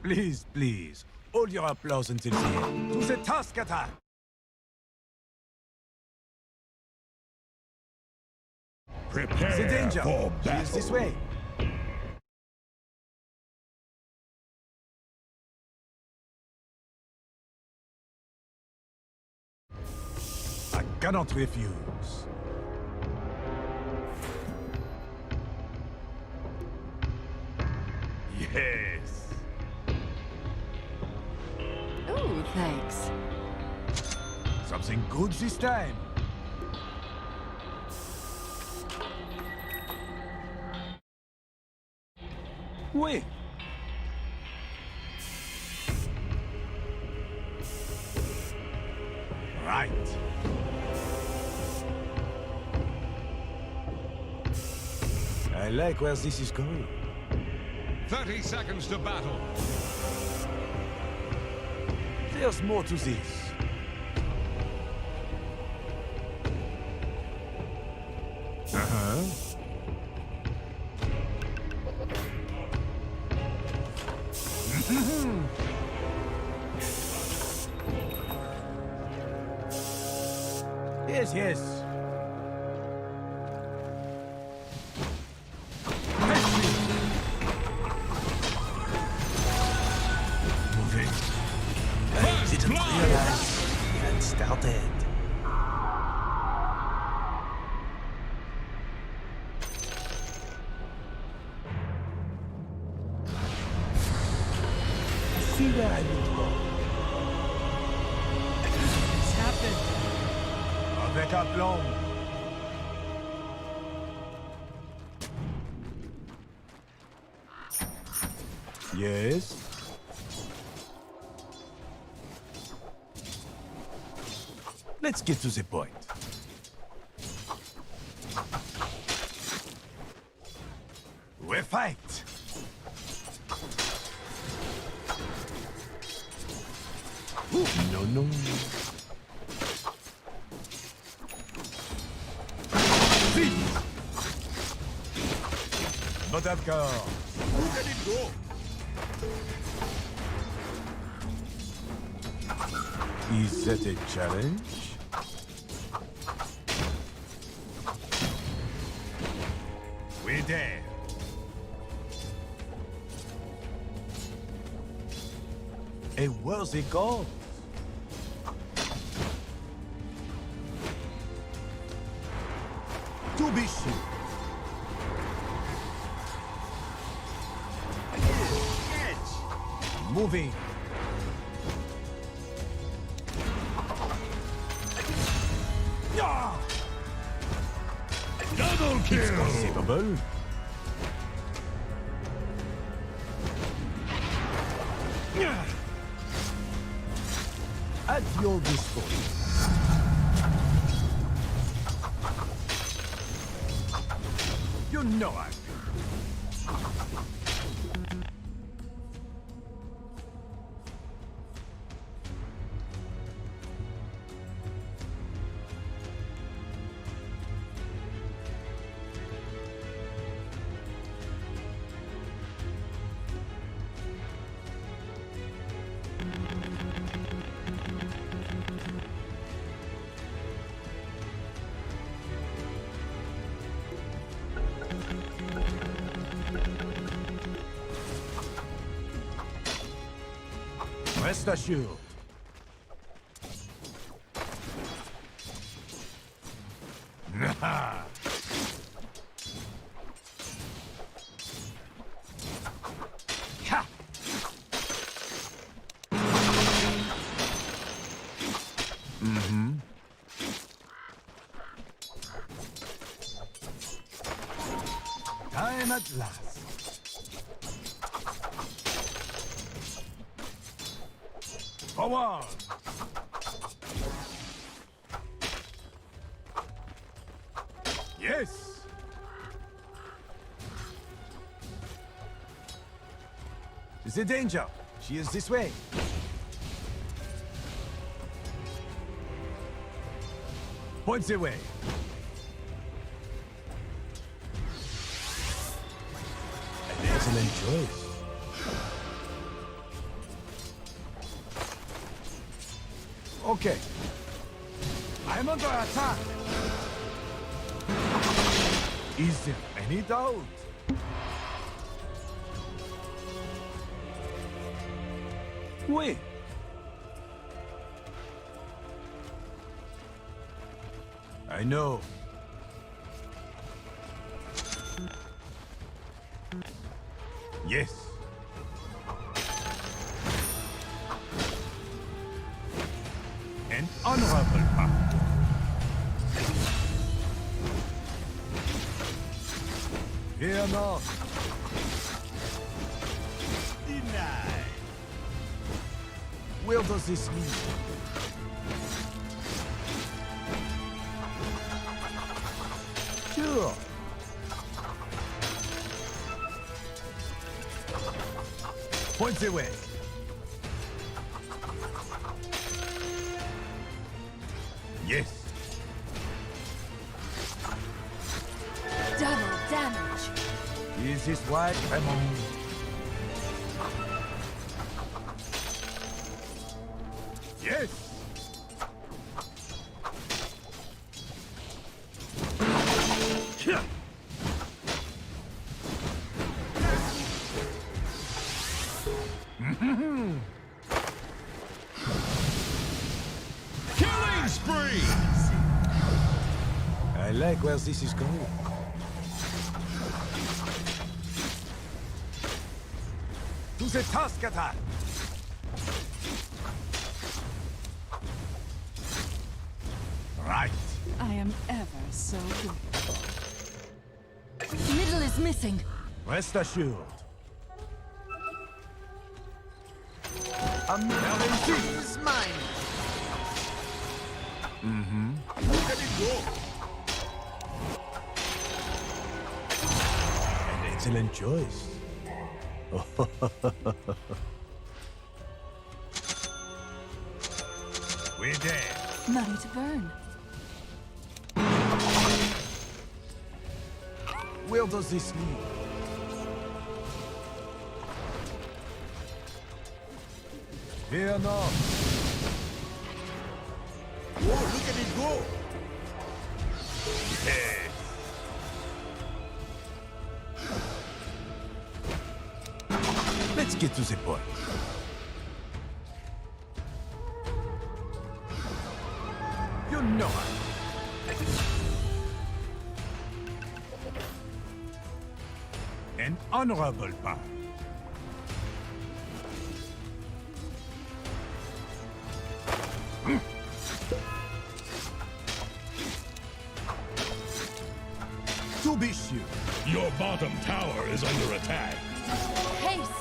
Please, please, hold your applause until the end. To the task at hand! Prepare The danger! for She battle. is this way! I cannot refuse. Yes! Ooh, thanks. Something good this time! Oui! Right! I like where this is going. 30 seconds to battle. There's more to this. Uh-huh. Yes, yes. Moving. I didn't realize it had started. See where I would go. It's happened. Avec aplomb. Yes. Let's get to the point. We fight. Ooh, no. Vite. Not d'accord. Who can it go? Is that a challenge? We're there. A worthy goal. To be sure. Moving. Yeah! Double kill! It's conceivable. Yeah. At your disposal. You know I will. Rest assured. Ha! Mm-hmm. Time at last. Forward! Yes! The danger! She is this way! Points away! An excellent choice. Okay. I'm under attack. Is there any doubt? Wait. I know. Yes. An honorable path. Fear not. Denied. Where does this lead? Sure. Point the way. Yes. Double damage. Is this right, Raymond? Yes. Killing spree! I like where this is going. To the task attack! Right. I am ever so good. Middle is missing. Rest assured. Amazing is mine. Look at it go. An excellent choice. We're there. Money to burn. Where does this lead? Fear not. Whoa, look at it go. Yes. Let's get to the point. You know it. An honorable path. To be sure. Your bottom tower is under attack. Haste.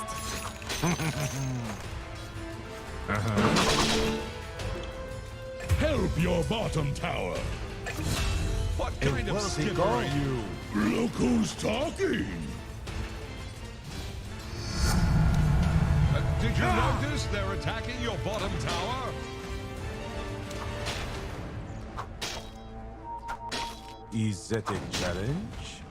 Help your bottom tower. What And kind of where's he skipper are going? you? Look who's talking. Did you notice they're attacking your bottom tower? Is that a challenge?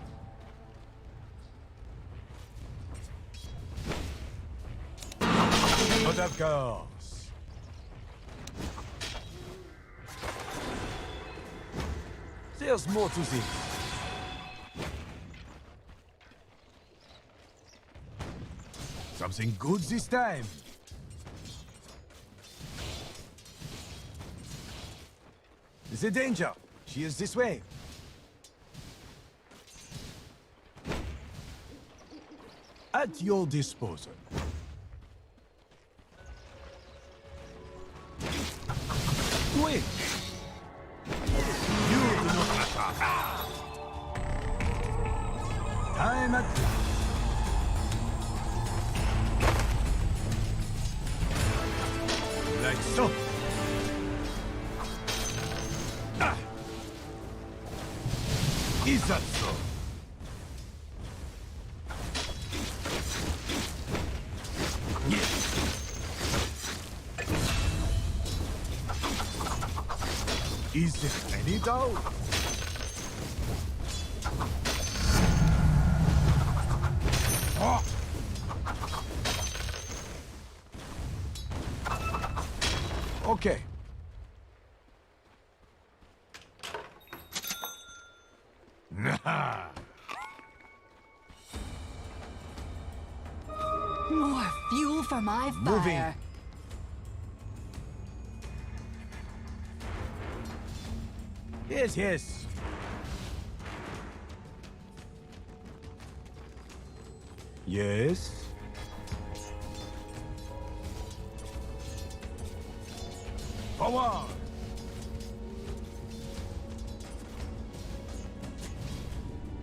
But of course. There's more to this. Something good this time. The danger. She is this way. At your disposal. Quick! You do not attack. Time at last. Like so. Ah. Is that so? Yes. Is there any doubt? Oh. Okay. Fuel for my Moving. fire. Yes, yes. Yes. Forward.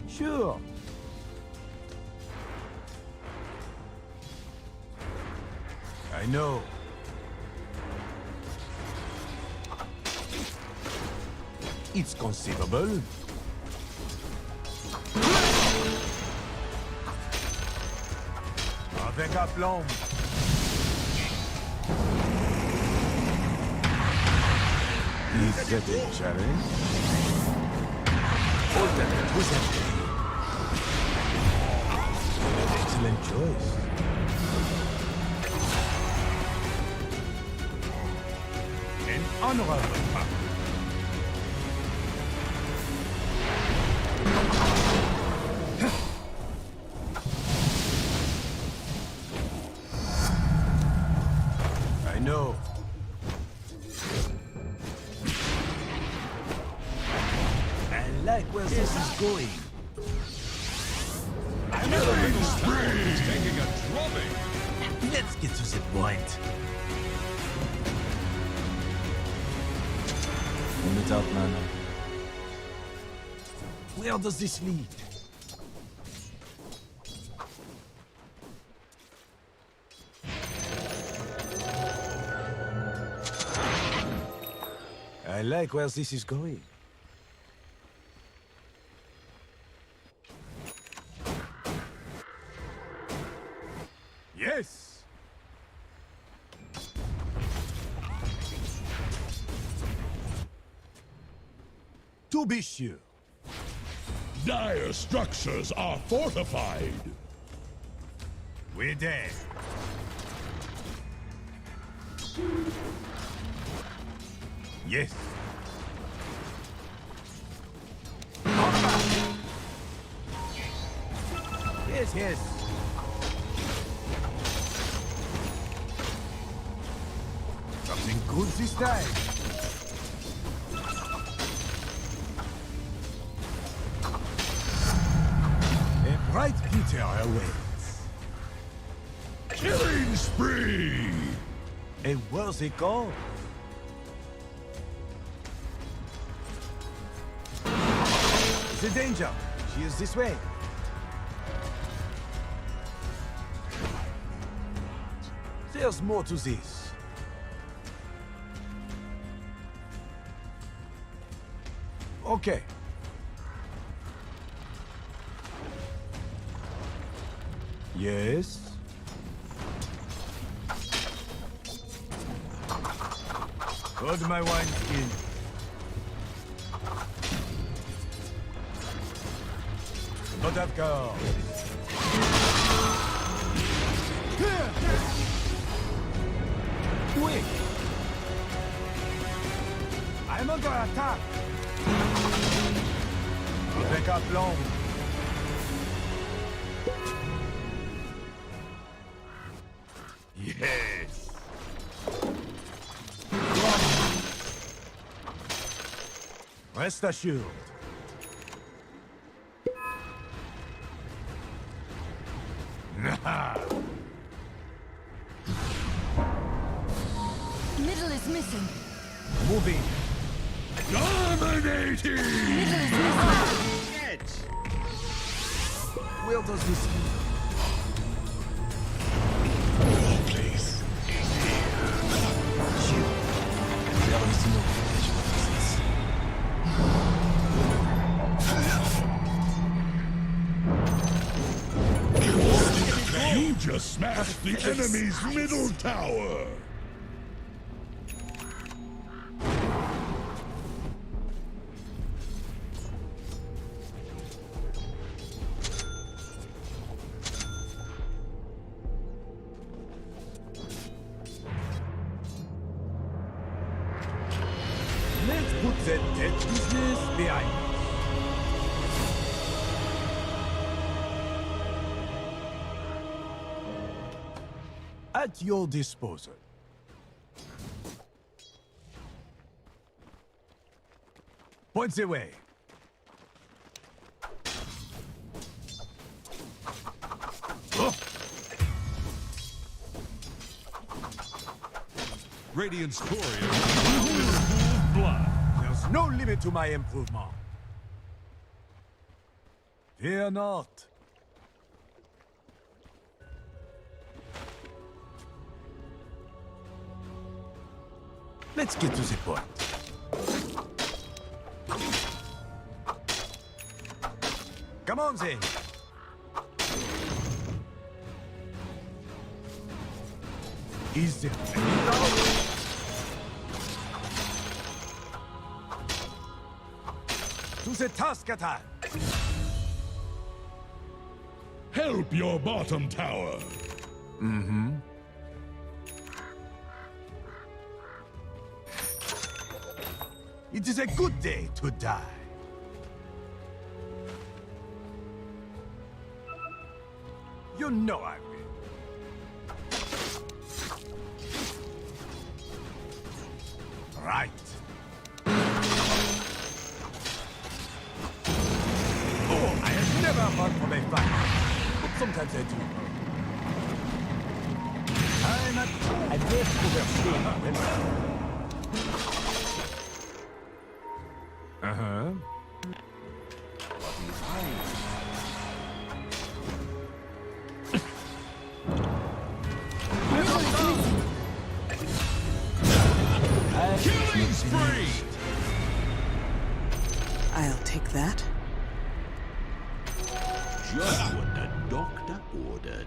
Sure. I know. It's conceivable. Avec aplomb. Is that a challenge? Alternate with excellent choice. An honorable path. I know. I like where this is going. Killing Tower is taking a drubbing. Let's get to the point. Without mana. Where does this lead? I like where this is going. Yes! To be sure. Dire structures are fortified. We're there. Yes. Yes, yes. Something good this time. A bright future awaits. Killing spree! A worthy cause. The danger. She is this way. There's more to this. Okay. Yes. Hold my wine skin. Not of course. Quick! I'm under attack! Avec aplomb. Yes! Rest assured. Middle is missing. Moving. Dominating! Middle is missing. Where does this lead? Place. Sure. There is no village for this. You just smashed the enemy's middle tower! Let's put that dead business behind us. At your disposal. Point the way. Oh, Radiant's courier is blood. there's no limit to my improvement. Fear not. Let's get to the point. Come on, then. Is there any doubt? To the task at hand. Help your bottom tower. It is a good day to die. You know I will. Right. Oh, I have never run from a fight. But sometimes I do. I must overstay my welcome. Uh-huh. Killing spree! I'll take that. Just what the doctor ordered.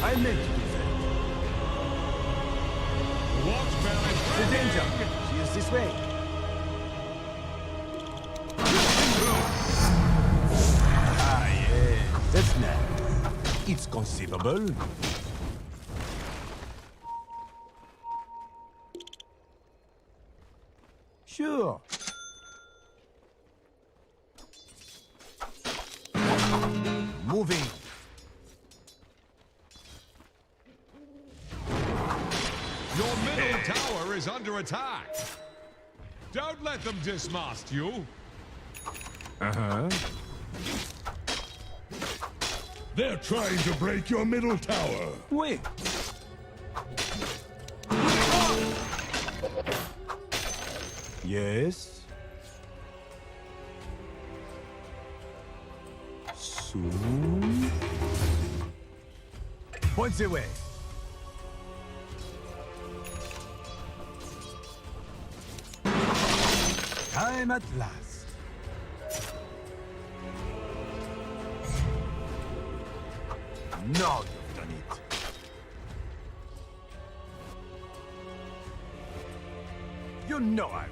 I meant to do that. Watchman is The danger. She is this way. Ah, yes. That's nice. It's conceivable. Sure. Moving. Your middle tower is under attack. Don't let them dismast you. Uh-huh. They're trying to break your middle tower. Wait. Yes. Soon. Point the way. Time at last. Now you've done it. You know I will.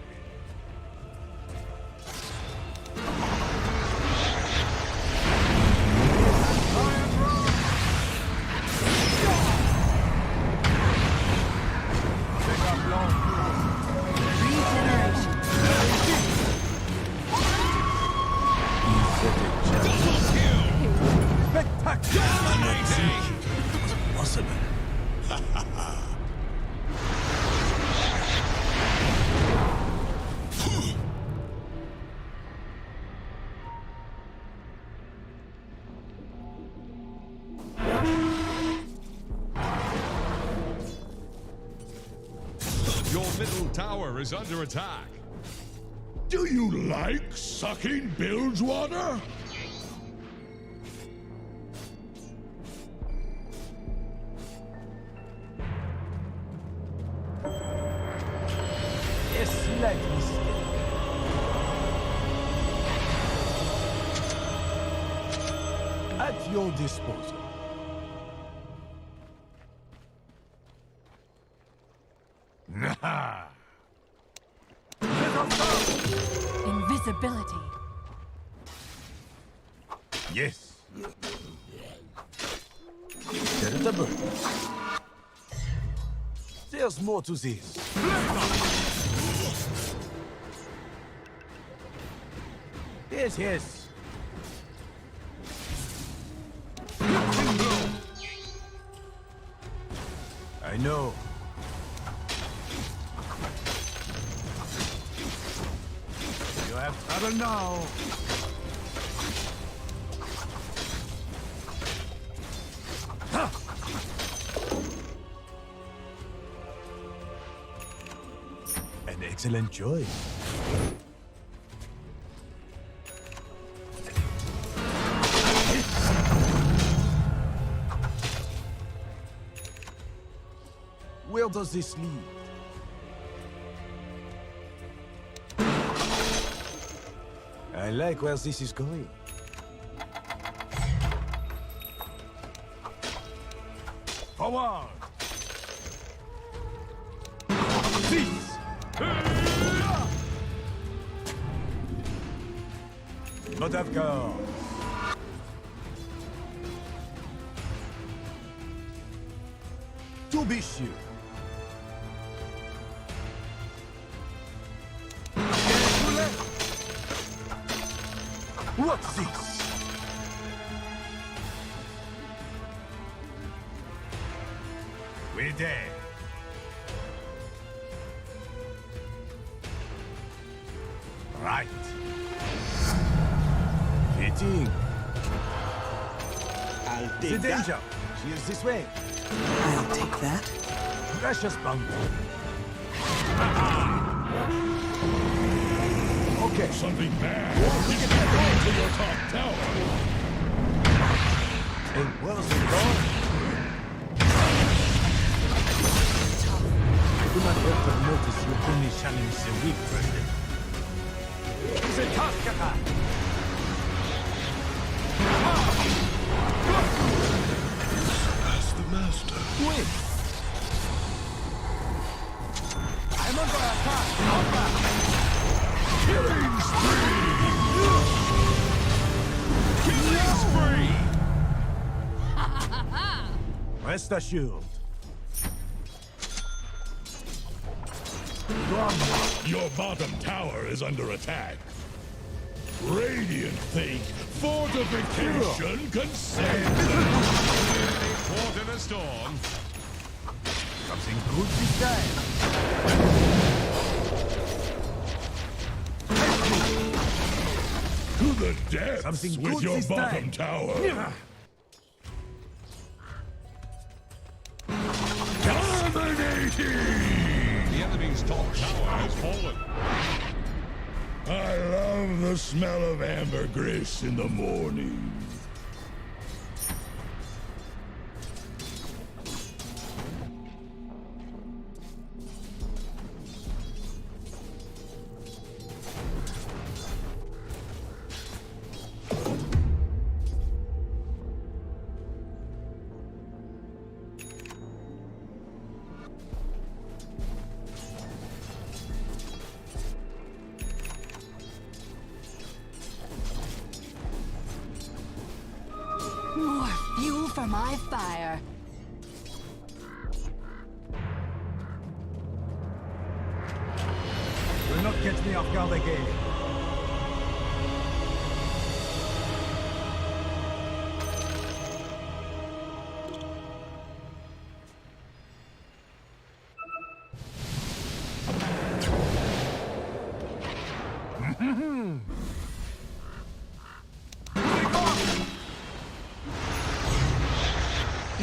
Your middle tower is under attack. Do you like sucking bilge water? A slight mistake. At your disposal. Nah. Invisible. ability. Yes. Veritable. There's more to this. Yes, yes. I know. You have trouble now. An excellent choice. Where does this lead? I like where this is going. Forward! Seize! Not have guard. To be sure. What's this? We're there. Right. Fitting. I'll The take that. danger. She is this way. I'll take that. Precious bounty. Okay. Something bad is happening to your top tower. And where's it going? I do not have to notice you only challenge the weak, President. It's a task attack. As the master. Win. I'm under attack. Killing spree! Killing spree! Rest assured. Your bottom tower is under attack. Radiant think fortification can save them. Caught in a storm. Something good this time. To the depths Something with good your this bottom time. tower. Dominating! The enemy's top tower has fallen. I love the smell of ambergris in the morning. More fuel for my fire. Will not catch me off guard again.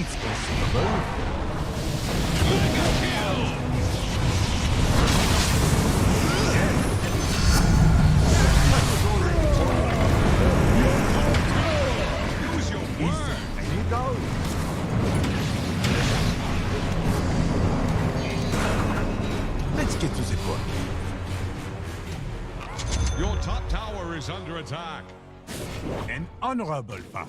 It's possible. It was your word. There you go. Let's get to the point. Your top tower is under attack. An honorable path.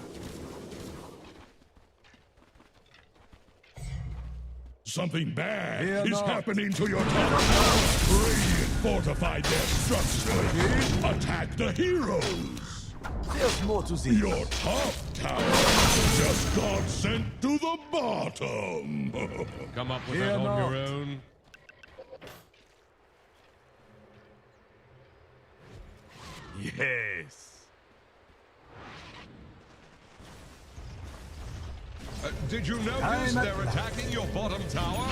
Something bad Fear is not. happening to your top tower. Radiant fortified their structures. Attack the heroes. There's more to this. Your top tower just got sent to the bottom. Come up with Fear that on not. your own. Yes. Did you notice I'm at- they're attacking your bottom tower?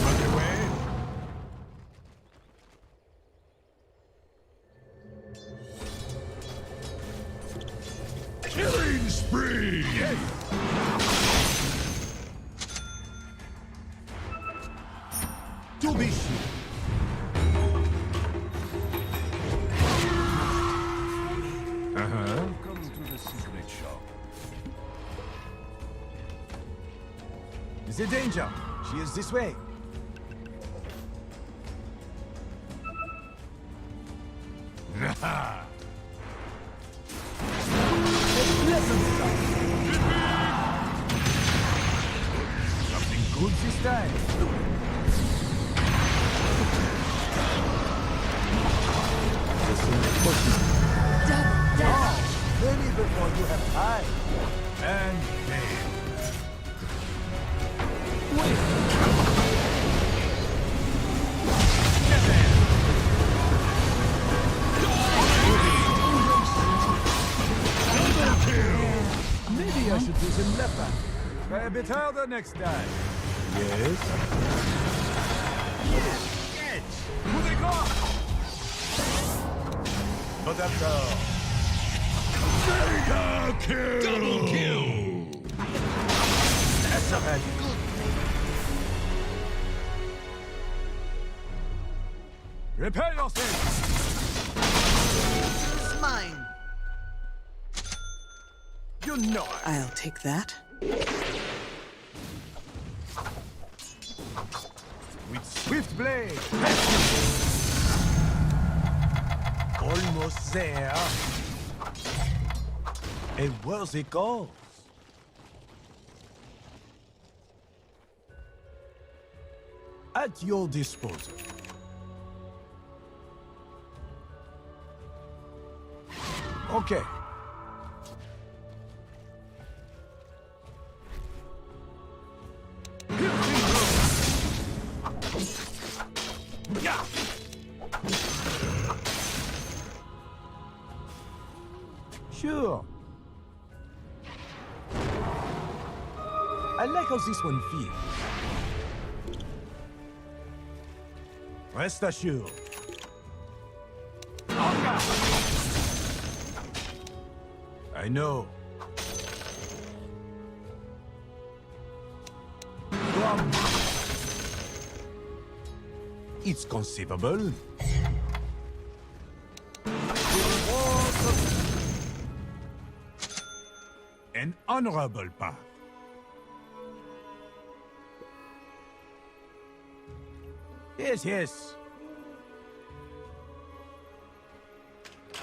Run away. Killing spree. To be sure. Welcome to the secret shop. Is there danger? She is this way. Something good this time. Many before you have time. And fail. Maybe I should do some left back. Try a bit harder next time. Yes. Edge. Who they go? But after all. Mega kill. Double kill! That's a bad Repair yourself! It's mine. You know it. I'll take that. With swift blade. Almost there. A worthy cause. At your disposal. Okay. Yeah. Sure. I like how this one feels. Rest assured. I know. It's conceivable. An honorable path. Yes, yes.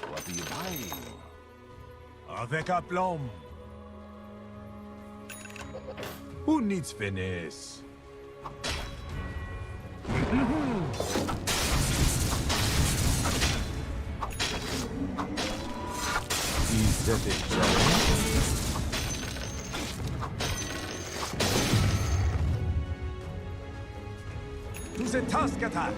What are you buying? Avec aplomb. Who needs finesse? Is that a challenge? To the task attack!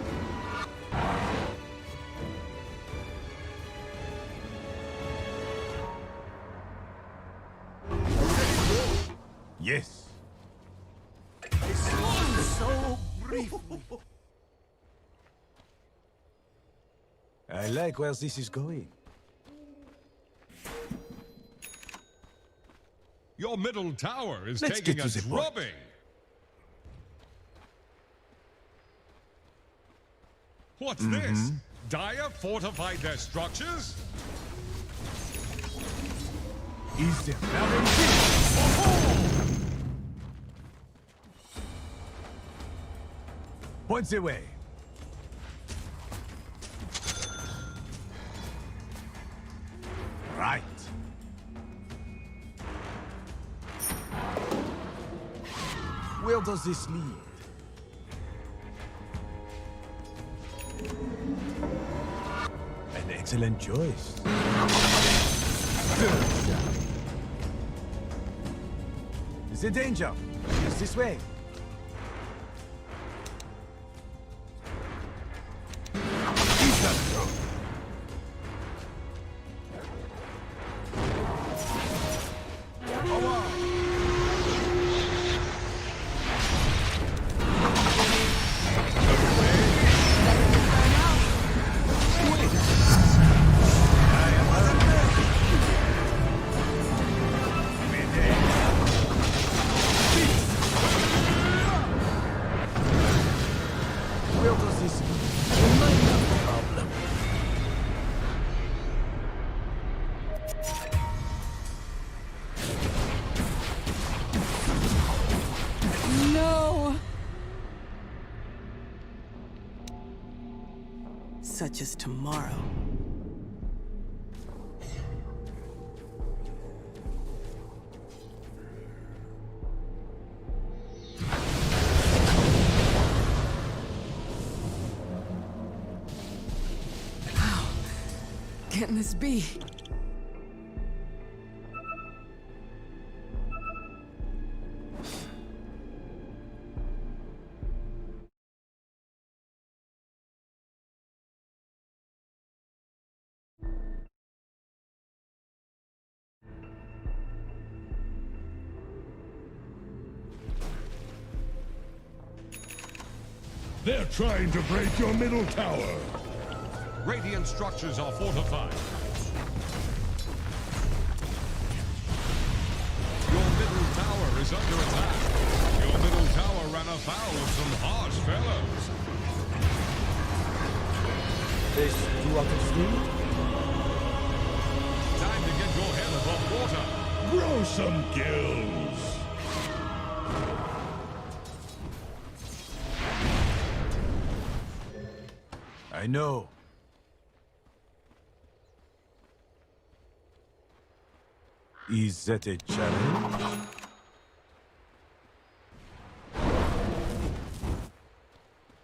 Yes. So brief. I like where this is going. Your middle tower is Let's taking get a to the point. drubbing. What's this? Dire fortified their structures? Is there nothing? Points away. Right. Where does this lead? An excellent choice. Is there danger? It's this way. No! Such as tomorrow. How can this be? They're trying to break your middle tower. Radiant structures are fortified. Your middle tower is under attack. Your middle tower ran afoul of some harsh fellows. This too out of speed? Time to get your head above water. Grow some gills. I know. Is that a challenge?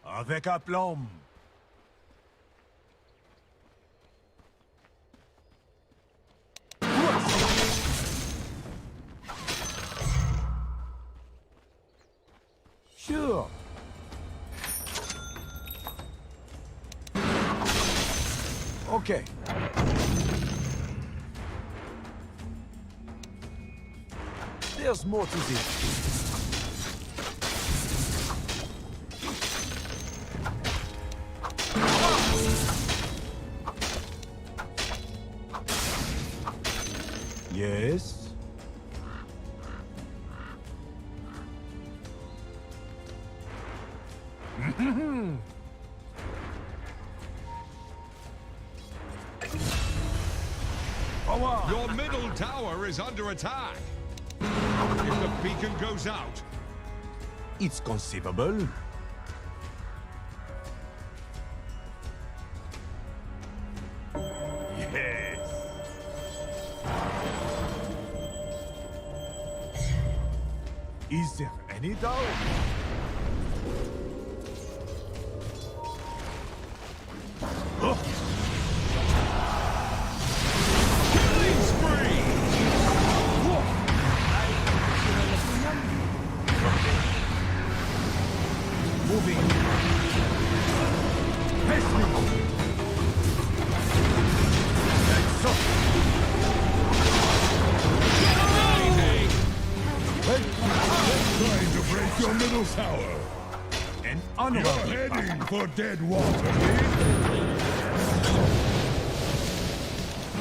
Avec aplomb. Sure. Okay. There's more to this. Yes. Your middle tower is under attack. If the beacon goes out, It's conceivable. Yes. Is there any doubt? Oh. killing spree! Moving. Pace me. That's so. Trying to break your middle tower. An You're unholy heading for dead water.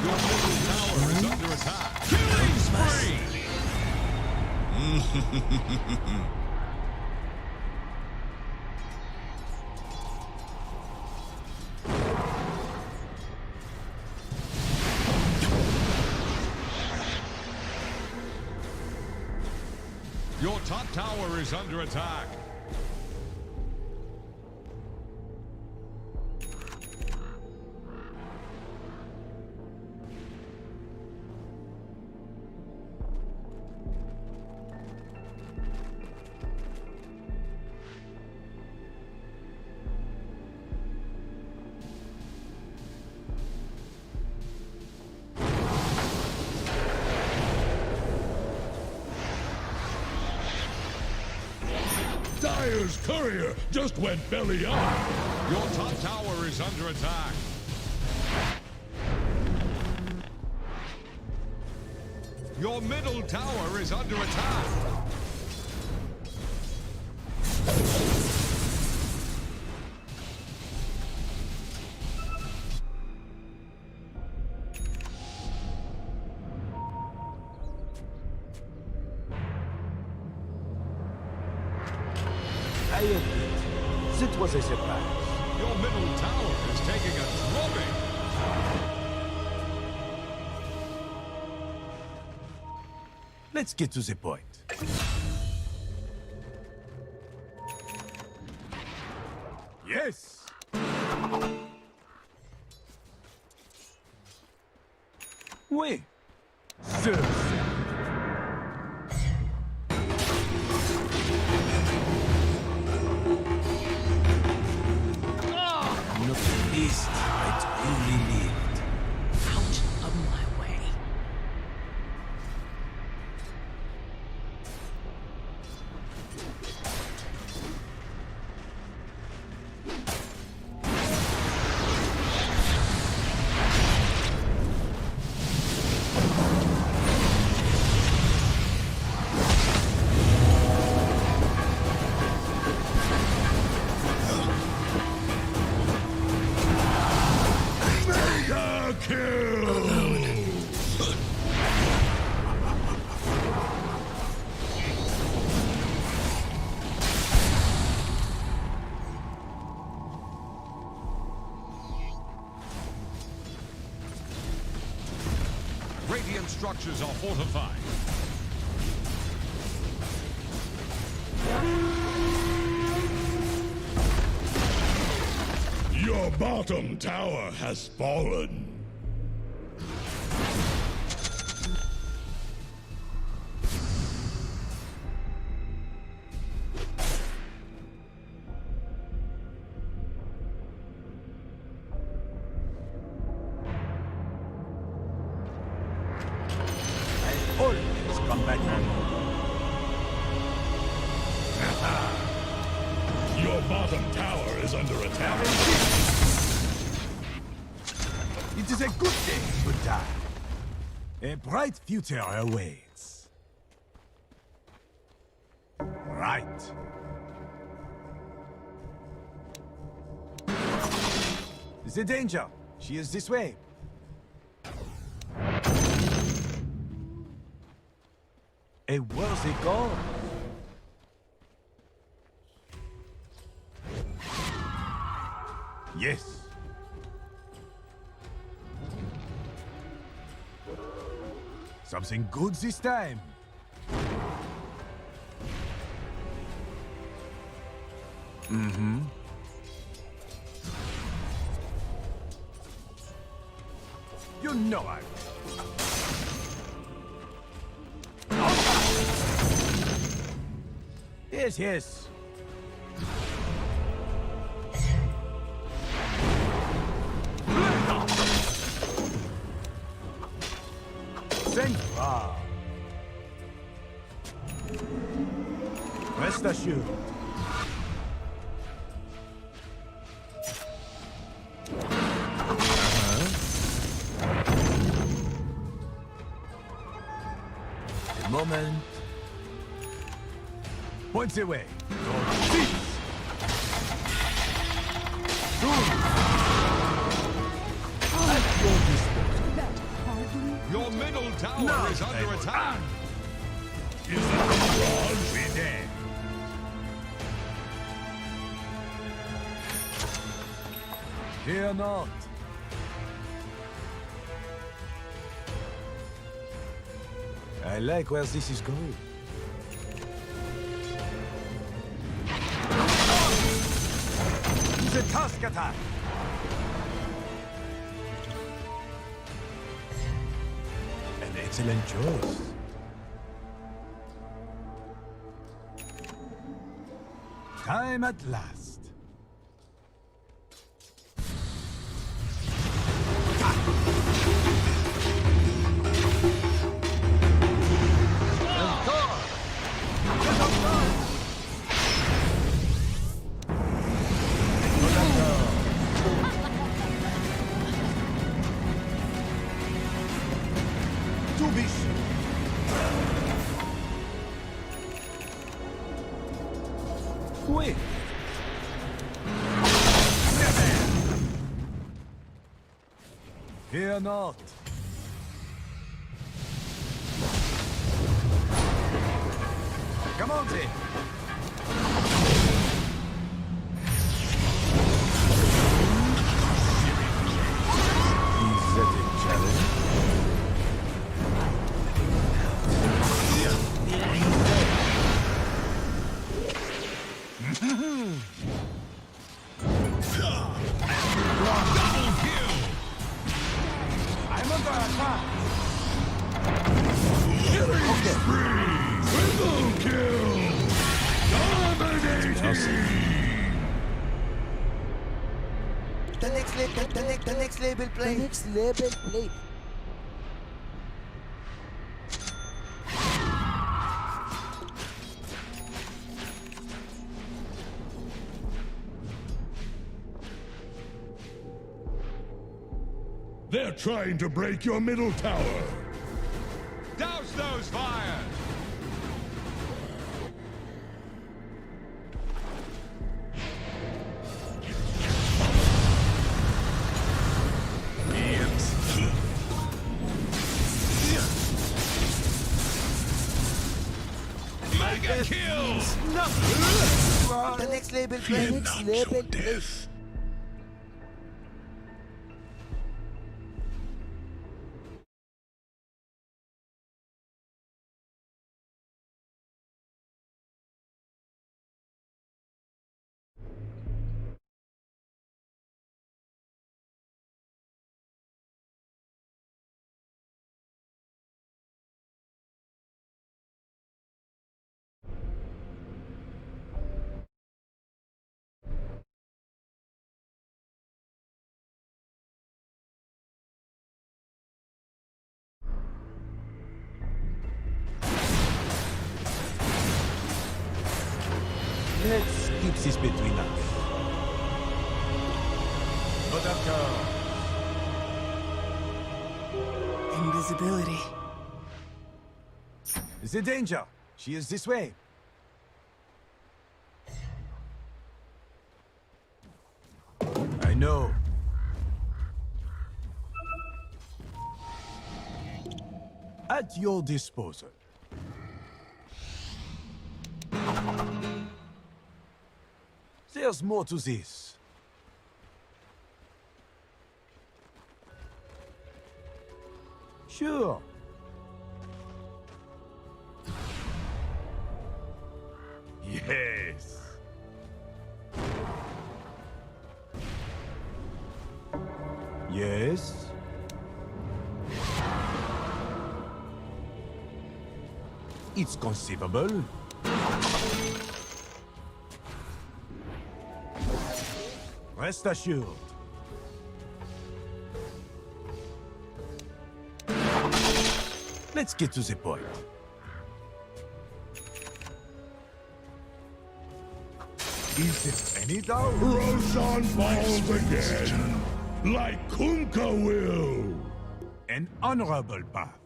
Your middle tower is under attack. Killing spree! Your top tower is under attack. Dire's courier just went belly up. Your top tower is under attack. Your middle tower is under attack. I admit, it was a surprise. Your middle tower is taking a drubbing. Let's get to the point. Yes! Oui. Sir. Not the least I truly need. Out of my way. Mega kill! Radiant structures are fortified. Your bottom tower has fallen. Always come back home. Your bottom tower is under attack. It is a good day to die. A bright future awaits. Right. The danger. She is this way. A worthy goal. Yes. Something good this time. Mm-hmm. You know I will. Yes, yes. Thank you. Ah. Rest assured. A moment. Points away. Cease. At your disposal. That hardly. Your middle tower Now is under they- attack. Is that a mirage? We dead. Fear not. I like where this is going. The task attack. An excellent choice. Time at last. Oui. Fear not. Come on, then. Is that a challenge? I'm under attack. Triple kill! Dominating! The next label play. The next label play. They're trying to break your middle tower! Douse those fires! Mega kill! The next label play. The next label play. Let's keep this between us. But of course. Invisibility. The danger. She is this way. I know. At your disposal. There's more to this. Sure. Yes. Yes. It's conceivable. Rest assured. Let's get to the point. Is it any doubt? Roshan falls again! Like Kunkka will! An honorable path.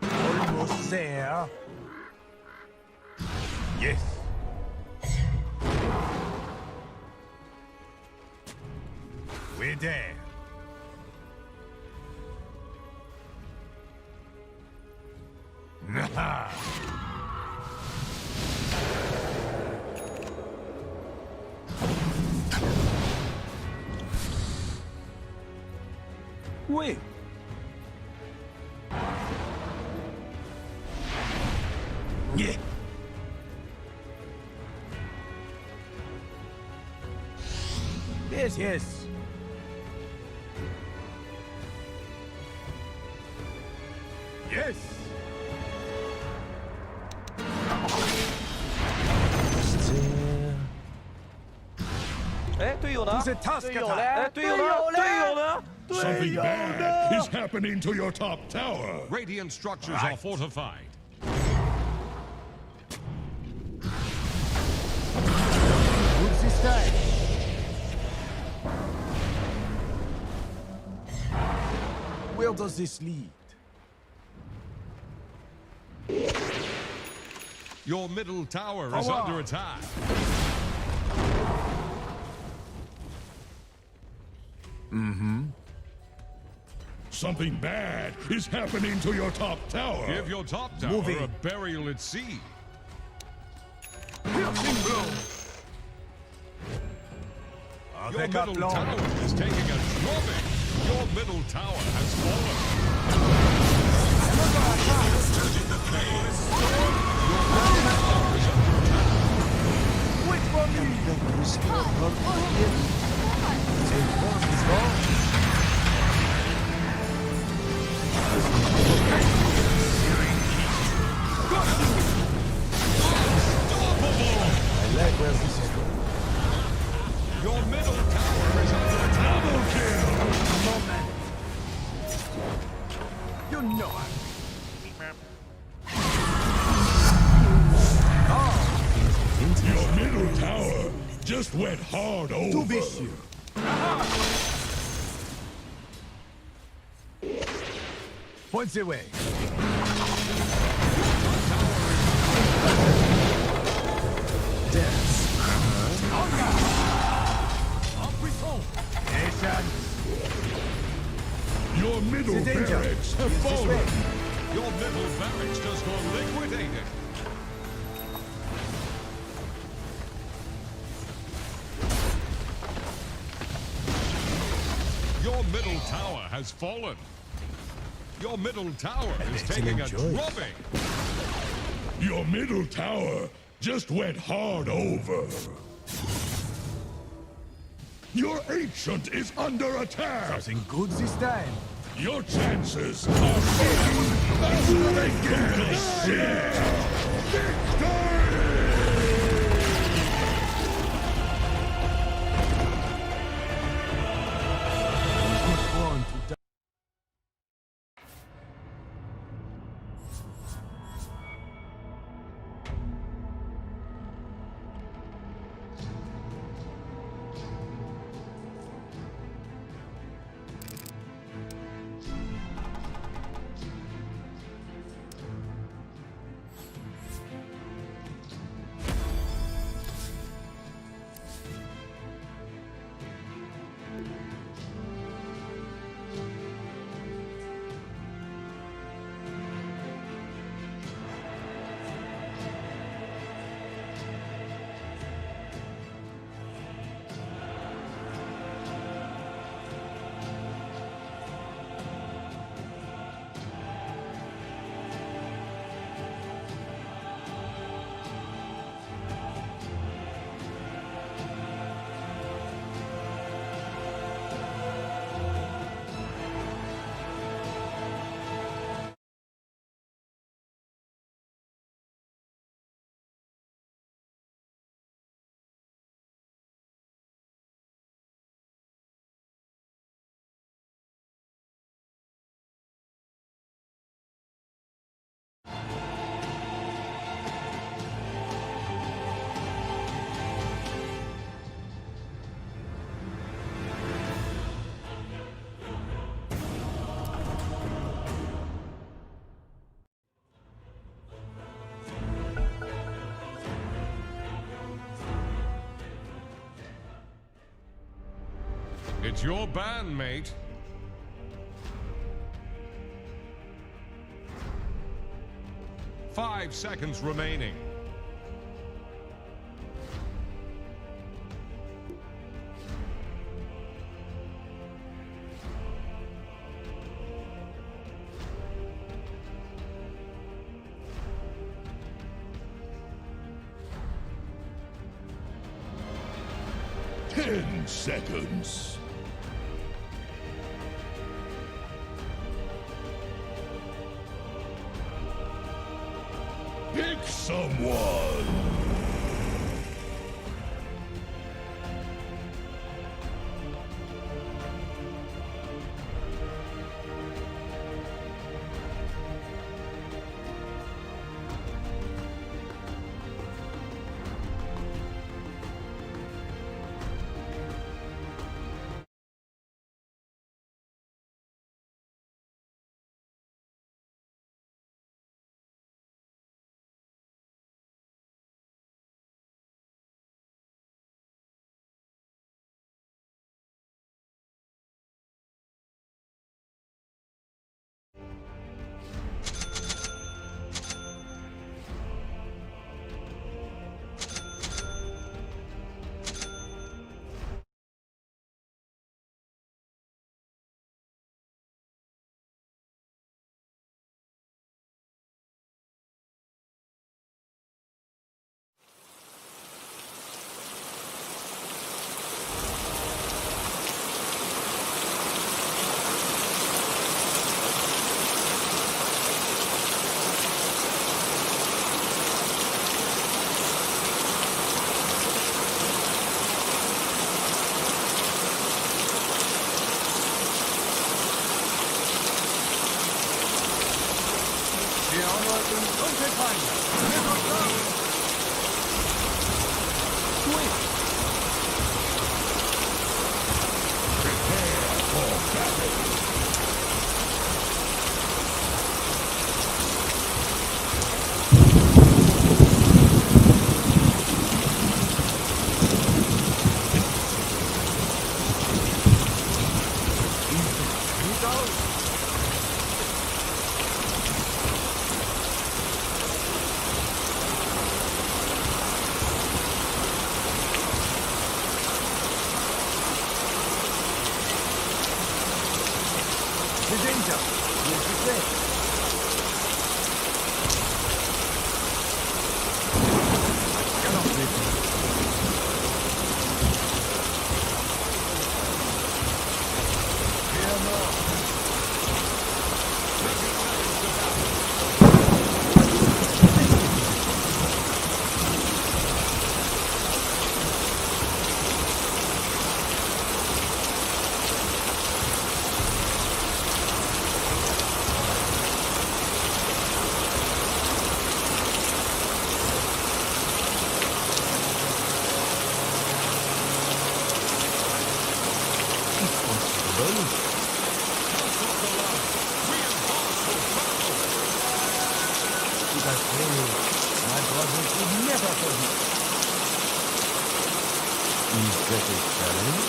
Almost there. Yes. We're there. Oui. Yeah. Yes, yes. Yes. Who's a task attack? Something bad is happening to your top tower! Radiant structures are fortified. Who's this time? Where does this lead? Your middle tower is Forward. under attack. Something bad is happening to your top tower. Give your top tower Moving. a burial at sea. Piercing blow. Your Avec middle aplomb. tower is taking a drubbing. Your middle tower has fallen. Wait for me. I like where this is going. Your middle tower is under attack. Moment. You know it. Your middle tower just went hard over. Too vicious. Points away. Dance. En frisson. Nation. Your middle The danger. barracks have This fallen. way. Your middle barracks just got liquidated. Your middle tower has fallen. Your middle tower is taking a choice. drubbing. Your middle tower just went hard over. Your ancient is under attack. Something good this time. Your chances are fucking as shit. Victory! Born to die. It's your ban, mate. Five seconds remaining. Ten seconds. Pick someone. My brothers would never forget. Is that a challenge?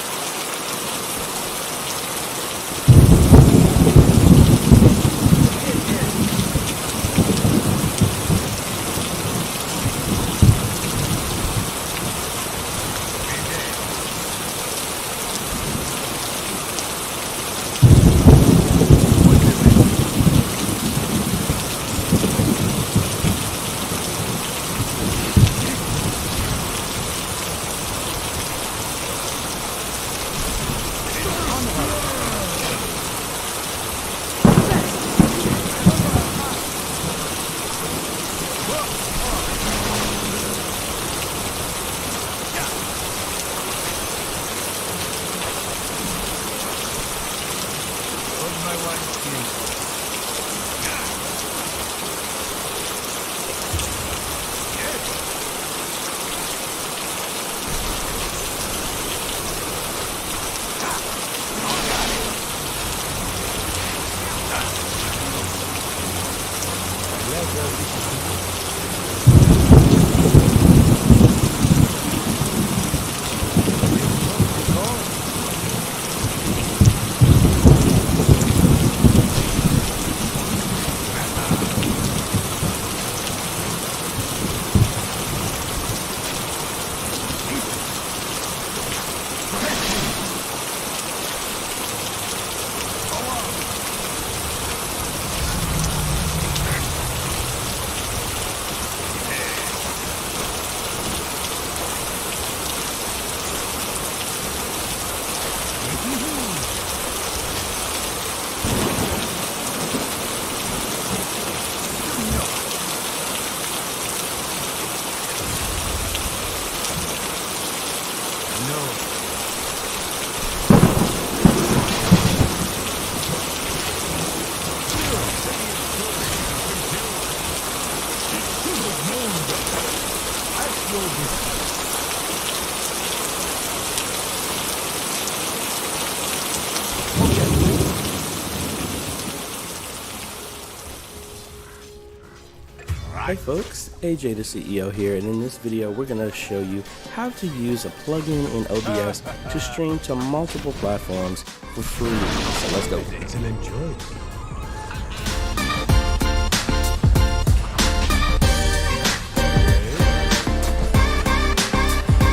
Hey folks, AJ the CEO here, and in this video we're going to show you how to use a plugin in OBS to stream to multiple platforms for free. So let's go. Excellent choice.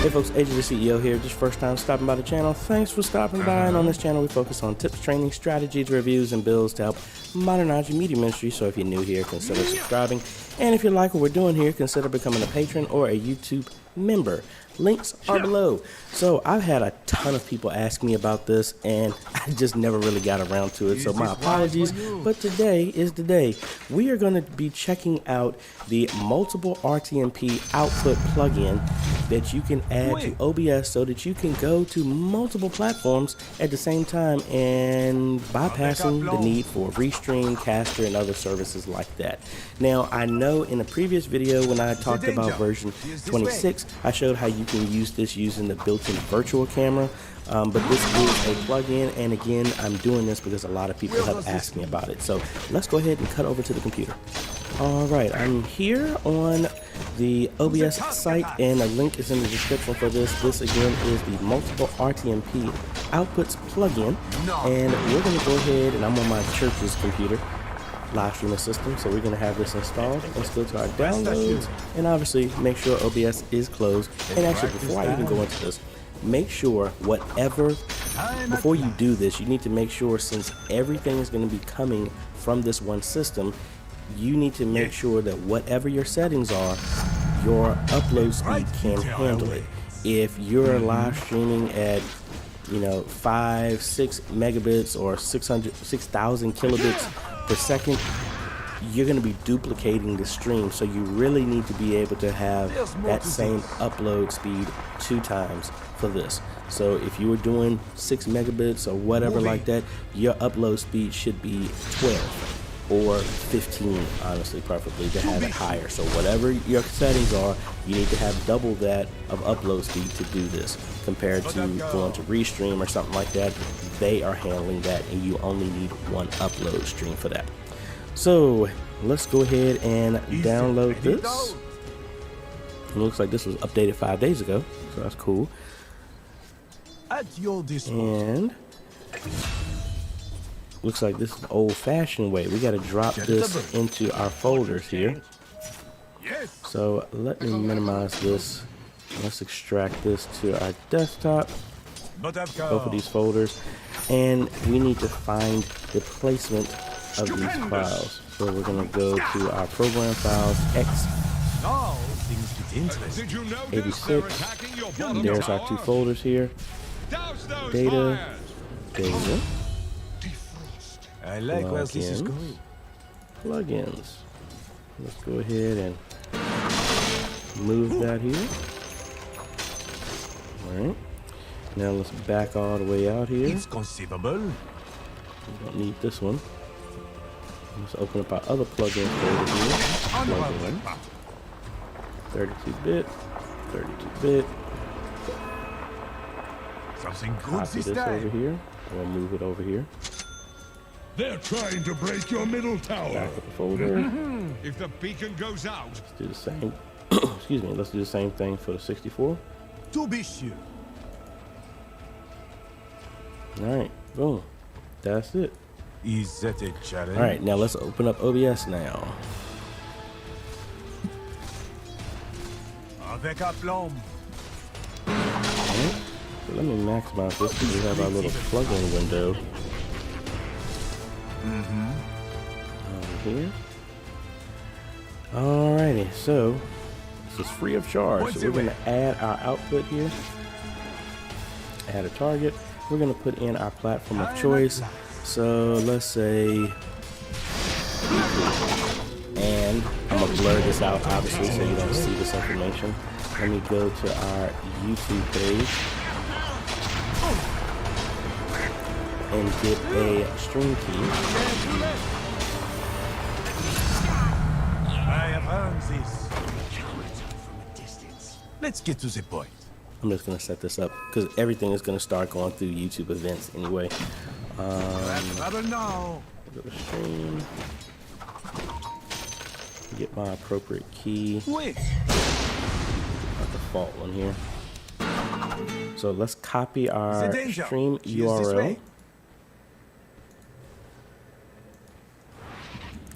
Hey folks, AJ the CEO here, just first time stopping by the channel. Thanks for stopping by, and on this channel we focus on tips, training, strategies, reviews, and builds to help modernize your media ministry. So if you're new here, consider subscribing. And if you like what we're doing here, consider becoming a patron or a YouTube member. Links are below. So I've had a ton of people ask me about this, and I just never really got around to it. So my apologies, but today is the day. We are going to be checking out the multiple RTMP output plugin that you can add to OBS so that you can go to multiple platforms at the same time and bypassing the need for Restream, Caster, and other services like that. Now, I know in a previous video when I talked about version 26, I showed how you can use this using the built-in virtual camera, but this is a plugin, and again, I'm doing this because a lot of people have asked me about it. So let's go ahead and cut over to the computer. Alright, I'm here on the OBS site, and a link is in the description for this. This again is the multiple RTMP outputs plugin, and we're going to go ahead, and I'm on my church's computer, Livestream system, so we're going to have this installed. Let's go to our downloads, and obviously make sure OBS is closed. And actually, before I even go into this, make sure before you do this, you need to make sure, since everything is going to be coming from this one system, you need to make sure that whatever your settings are, your upload speed can handle it. If you're live streaming at 5-6 megabits or 6,000 kilobits per second, you're going to be duplicating the stream, so you really need to be able to have that same upload speed 2 times for this. So if you were doing 6 megabits or whatever like that, your upload speed should be 12. or 15, honestly, preferably to have it higher. So whatever your settings are, you need to have double that of upload speed to do this, compared to going to Restream or something like that. They are handling that, and you only need one upload stream for that. So let's go ahead and download this. It looks like this was updated 5 days ago, so that's cool. At your disposal. And looks like this is the old-fashioned way. We got to drop this into our folders here. So let me minimize this. Let's extract this to our desktop. Both of these folders, and we need to find the placement of these files. So we're gonna go to our program files, X. Now things get interesting. Did you know 86. attacking your bottom There's our tower? 2 folders here. Douse those Data, fires. data, I like where this is going. plugins. Let's go ahead and move that here. Alright. Now let's back all the way out here. It's conceivable. We don't need this one. Let's open up our other plugin folder here. Plugin. 32-bit, 32-bit. Something good Copy this this over time. here. We'll move it over here. They're trying to break your middle tower. Back up the folder. If the beacon goes out, Let's do the same. Excuse me. Let's do the same thing for the 64. To be sure. All right. Boom. That's it. Is that a challenge? All right. Now let's open up OBS now. Avec aplomb. Alright, so let me maximize this because we have our little plugin window over here. Alrighty, so this is free of charge. So we're going to add our output here. Add a target. We're going to put in our platform of choice. So let's say YouTube. And I'm going to blur this out, obviously, so you don't see this information. Let me go to our YouTube page and get a stream key. I have earned this. Let's get to the point. I'm just going to set this up because everything is going to start going through YouTube events anyway. Rather now. Go to stream. Get my appropriate key. Wait. Our default one here. So let's copy our stream URL.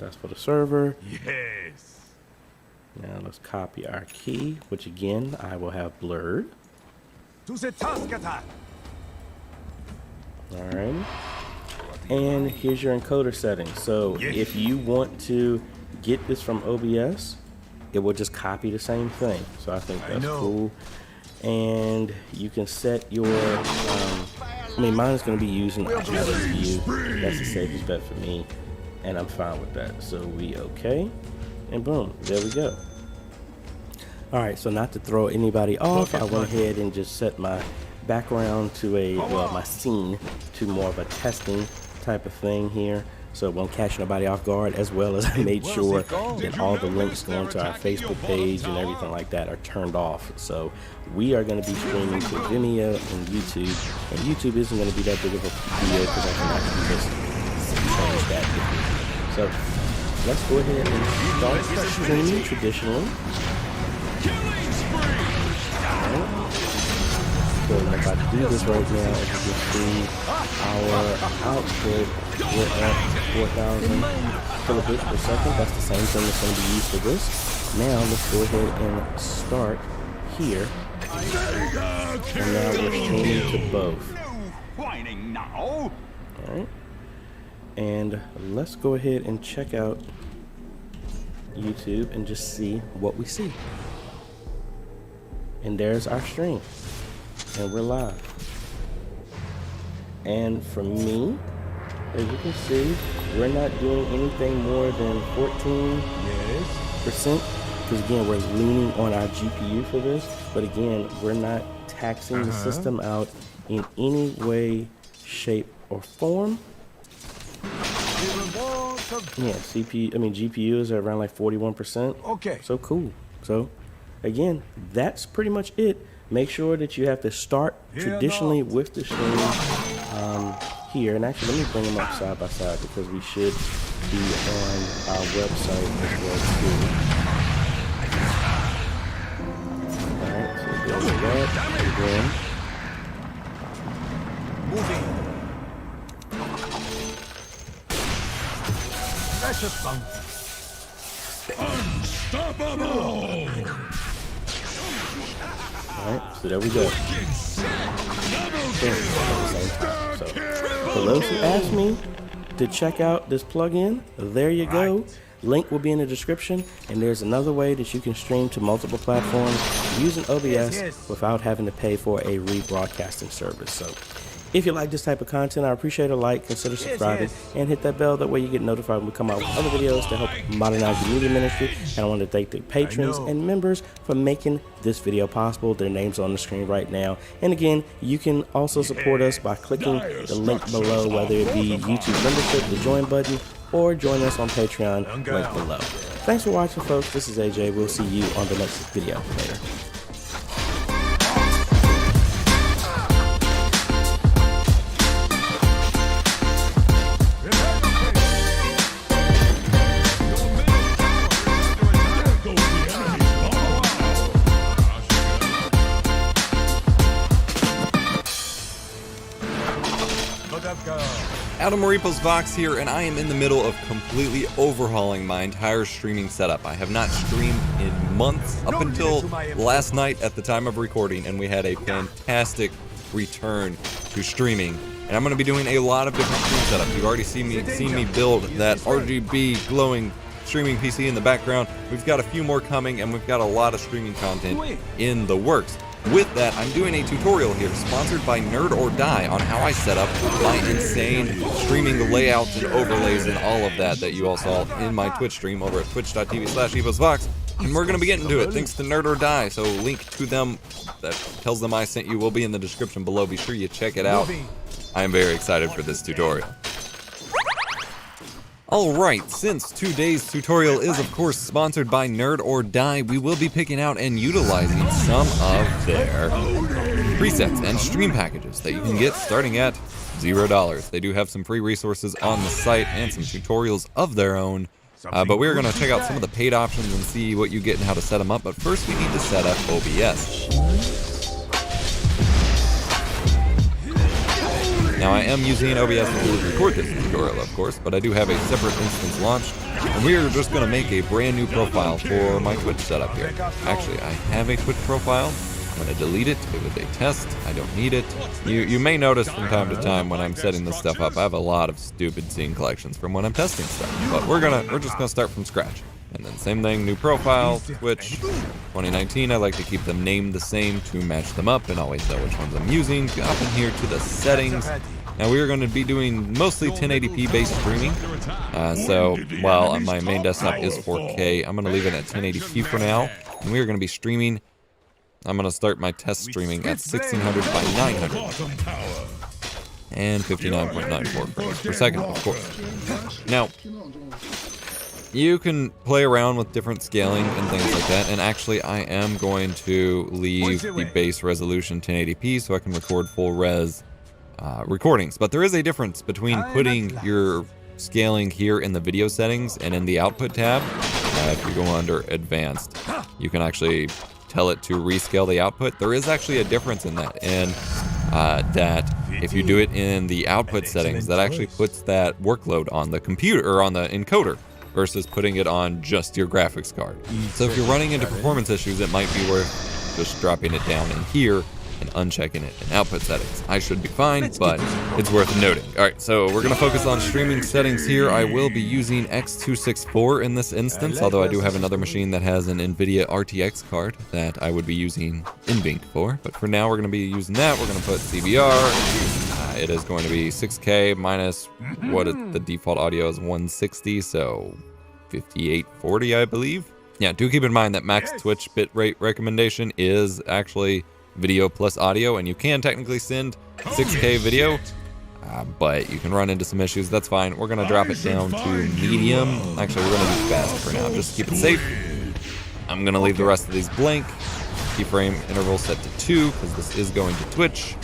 That's for the server. Yes. Now let's copy our key, which again I will have blurred. To the task attack. Alright. And here's your encoder settings. So if you want to get this from OBS, it will just copy the same thing. So I think that's cool. And you can set your I mean, mine is going to be using view. That's the safest bet for me, and I'm fine with that. So we okay, and boom, there we go. All right, so not to throw anybody off, I went ahead and just set my background to a, well, my scene to more of a testing type of thing here, so it won't catch nobody off guard, as well as I made sure that all the links going to our Facebook page and everything like that are turned off. So we are going to be streaming to Vimeo and YouTube, and YouTube isn't going to be that big of a deal because I can actually just change that. So let's go ahead and start streaming traditionally. So I'm about to do this right now. As you can see, our output, we're at 4,000 kilobits per second. That's the same thing that's going to be used for this. Now let's go ahead and start here. And now we're streaming to both. Alright. And let's go ahead and check out YouTube and just see what we see. And there's our stream. And we're live. And for me, as you can see, we're not doing anything more than 14%. Because again, we're leaning on our GPU for this. But again, we're not taxing the system out in any way, shape, or form. Yeah, GPU is around like 41%. Okay. So cool. So again, that's pretty much it. Make sure that you have to start traditionally with the stream here. And actually, let me bring them up side by side because we should be on our website as well too. Alright, so there's that. Again. Moving. Precious bump. Unstoppable! Alright, so there we go. So, for those who asked me to check out this plugin, there you go. Link will be in the description, and there's another way that you can stream to multiple platforms using OBS without having to pay for a rebroadcasting service. So if you like this type of content, I appreciate a like, consider subscribing, and hit that bell. That way you get notified when we come out with other videos to help modernize the media ministry. And I want to thank the patrons and members for making this video possible. Their names on the screen right now. And again, you can also support us by clicking the link below, whether it be YouTube membership, the join button, or join us on Patreon, link below. Thanks for watching, folks. This is AJ. We'll see you on the next video. Later. Adam Maripos Vox here, and I am in the middle of completely overhauling my entire streaming setup. I have not streamed in months, up until last night at the time of recording, and we had a fantastic return to streaming. And I'm going to be doing a lot of different stream setups. You've already seen me build that RGB glowing streaming PC in the background. We've got a few more coming, and we've got a lot of streaming content in the works. With that, I'm doing a tutorial here sponsored by Nerd or Die on how I set up my insane streaming layouts and overlays and all of that you all saw in my Twitch stream over at twitch.tv/EvosVox. And we're going to be getting to it thanks to Nerd or Die. So link to them that tells them I sent you will be in the description below. Be sure you check it out. I am very excited for this tutorial. Alright, since today's tutorial is of course sponsored by Nerd or Die, we will be picking out and utilizing some of their presets and stream packages that you can get starting at $0. They do have some free resources on the site and some tutorials of their own, but we're going to check out some of the paid options and see what you get and how to set them up. But first we need to set up OBS. Now I am using OBS to record this tutorial, of course, but I do have a separate instance launched, and we are just going to make a brand new profile for my Twitch setup here. Actually, I have a Twitch profile. I'm going to delete it. It was a test. I don't need it. You may notice from time to time when I'm setting this stuff up, I have a lot of stupid scene collections from when I'm testing stuff, but we're just going to start from scratch. And then same thing, new profile, Twitch, 2019. I like to keep them named the same to match them up and always know which ones I'm using. Go up in here to the settings. Now we are going to be doing mostly 1080p based streaming. So while my main desktop is 4K, I'm going to leave it at 1080p for now. And we are going to be streaming. I'm going to start my test streaming at 1600 by 900. And 59.94 frames per second, of course. Now, you can play around with different scaling and things like that, and actually I am going to leave the base resolution 1080p so I can record full res recordings. But there is a difference between putting your scaling here in the video settings and in the output tab. If you go under advanced, you can actually tell it to rescale the output. There is actually a difference in that, and that if you do it in the output settings, that actually puts that workload on the computer or on the encoder, versus putting it on just your graphics card. So if you're running into performance issues, it might be worth just dropping it down in here and unchecking it in output settings. I should be fine, but it's worth noting. Alright, so we're going to focus on streaming settings here. I will be using X264 in this instance, although I do have another machine that has an NVIDIA RTX card that I would be using NVINC for. But for now, we're going to be using that. We're going to put CBR. It is going to be 6K minus the default audio is 160, so 5840, I believe. Yeah, do keep in mind that max Twitch bitrate recommendation is actually video plus audio, and you can technically send 6K video. but you can run into some issues. That's fine. We're going to drop it down to medium. Actually, we're going to do fast for now, just to keep it safe. I'm going to leave the rest of these blank. Keyframe interval set to 2, because this is going to Twitch.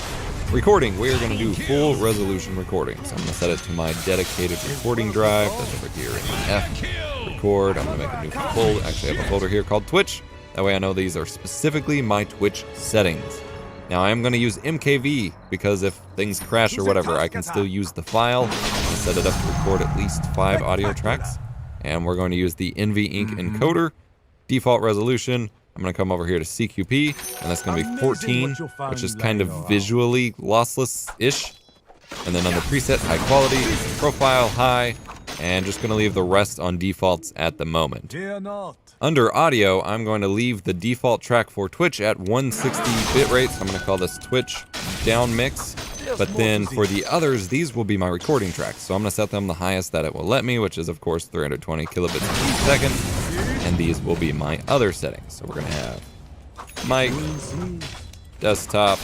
Recording, we are going to do full resolution recording. So I'm going to set it to my dedicated recording drive. That's over here in F. Record. I'm going to make a new folder. Actually, I have a folder here called Twitch. That way I know these are specifically my Twitch settings. Now I am going to use MKV, because if things crash or whatever, I can still use the file and set it up to record at least 5 audio tracks. And we're going to use the NV Ink encoder. Default resolution. I'm going to come over here to CQP, and that's going to be 14, which is kind of visually lossless-ish. And then on the preset, high quality, profile, high, and just going to leave the rest on defaults at the moment. Under audio, I'm going to leave the default track for Twitch at 160 bitrate, so I'm going to call this Twitch down mix. But then for the others, these will be my recording tracks. So I'm going to set them the highest that it will let me, which is, of course, 320 kilobits per second. And these will be my other settings. So we're going to have mic, desktop,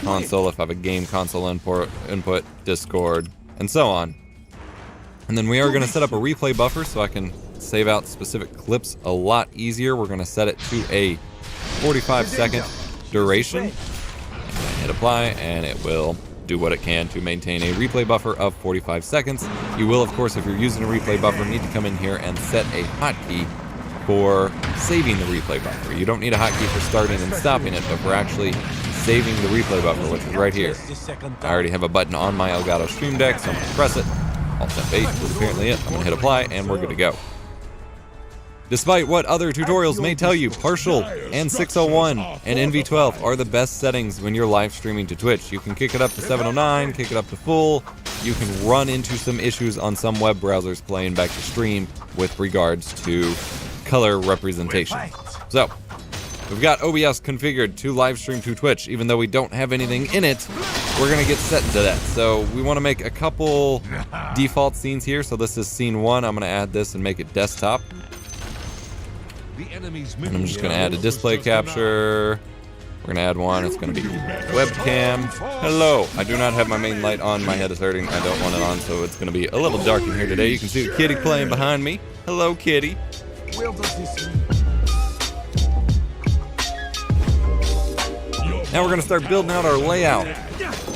console if I have a game console input, Discord, and so on. And then we are going to set up a replay buffer so I can save out specific clips a lot easier. We're going to set it to a 45-second duration. And hit apply, and it will do what it can to maintain a replay buffer of 45 seconds. You will, of course, if you're using a replay buffer, need to come in here and set a hotkey for saving the replay buffer. You don't need a hotkey for starting and stopping it, but for actually saving the replay buffer, which is right here. I already have a button on my Elgato Stream Deck, so I'm going to press it. Alt F8 is apparently it. I'm going to hit apply, and we're good to go. Despite what other tutorials may tell you, Partial and 601 and NV12 are the best settings when you're live streaming to Twitch. You can kick it up to 709, kick it up to full. You can run into some issues on some web browsers playing back to stream with regards to color representation. So, we've got OBS configured to live stream to Twitch. Even though we don't have anything in it, we're going to get set to that. So, we want to make a couple default scenes here. So, this is scene 1. I'm going to add this and make it desktop. And I'm just going to add a display capture. We're going to add one. It's going to be webcam. Hello. I do not have my main light on. My head is hurting. I don't want it on, so it's going to be a little dark in here today. You can see the kitty playing behind me. Hello, kitty. Now we're going to start building out our layout.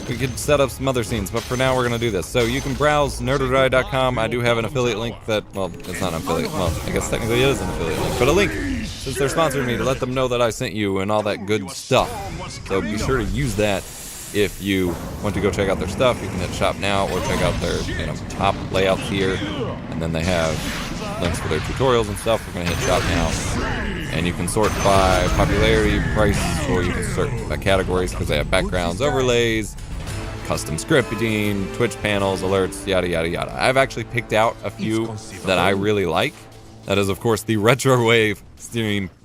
We could set up some other scenes, but for now we're going to do this. So you can browse nerderdie.com. I do have an affiliate link that, well, it's not an affiliate. Well, I guess technically it is an affiliate link, but a link, since they're sponsoring me, to let them know that I sent you and all that good stuff. So be sure to use that if you want to go check out their stuff. You can hit shop now or check out their top layouts here. And then they have links for their tutorials and stuff. We're going to hit shop now. And you can sort by popularity, price, or you can sort by categories because they have backgrounds, overlays, custom scripting, Twitch panels, alerts, yada, yada, yada. I've actually picked out a few that I really like. That is, of course, the Retrowave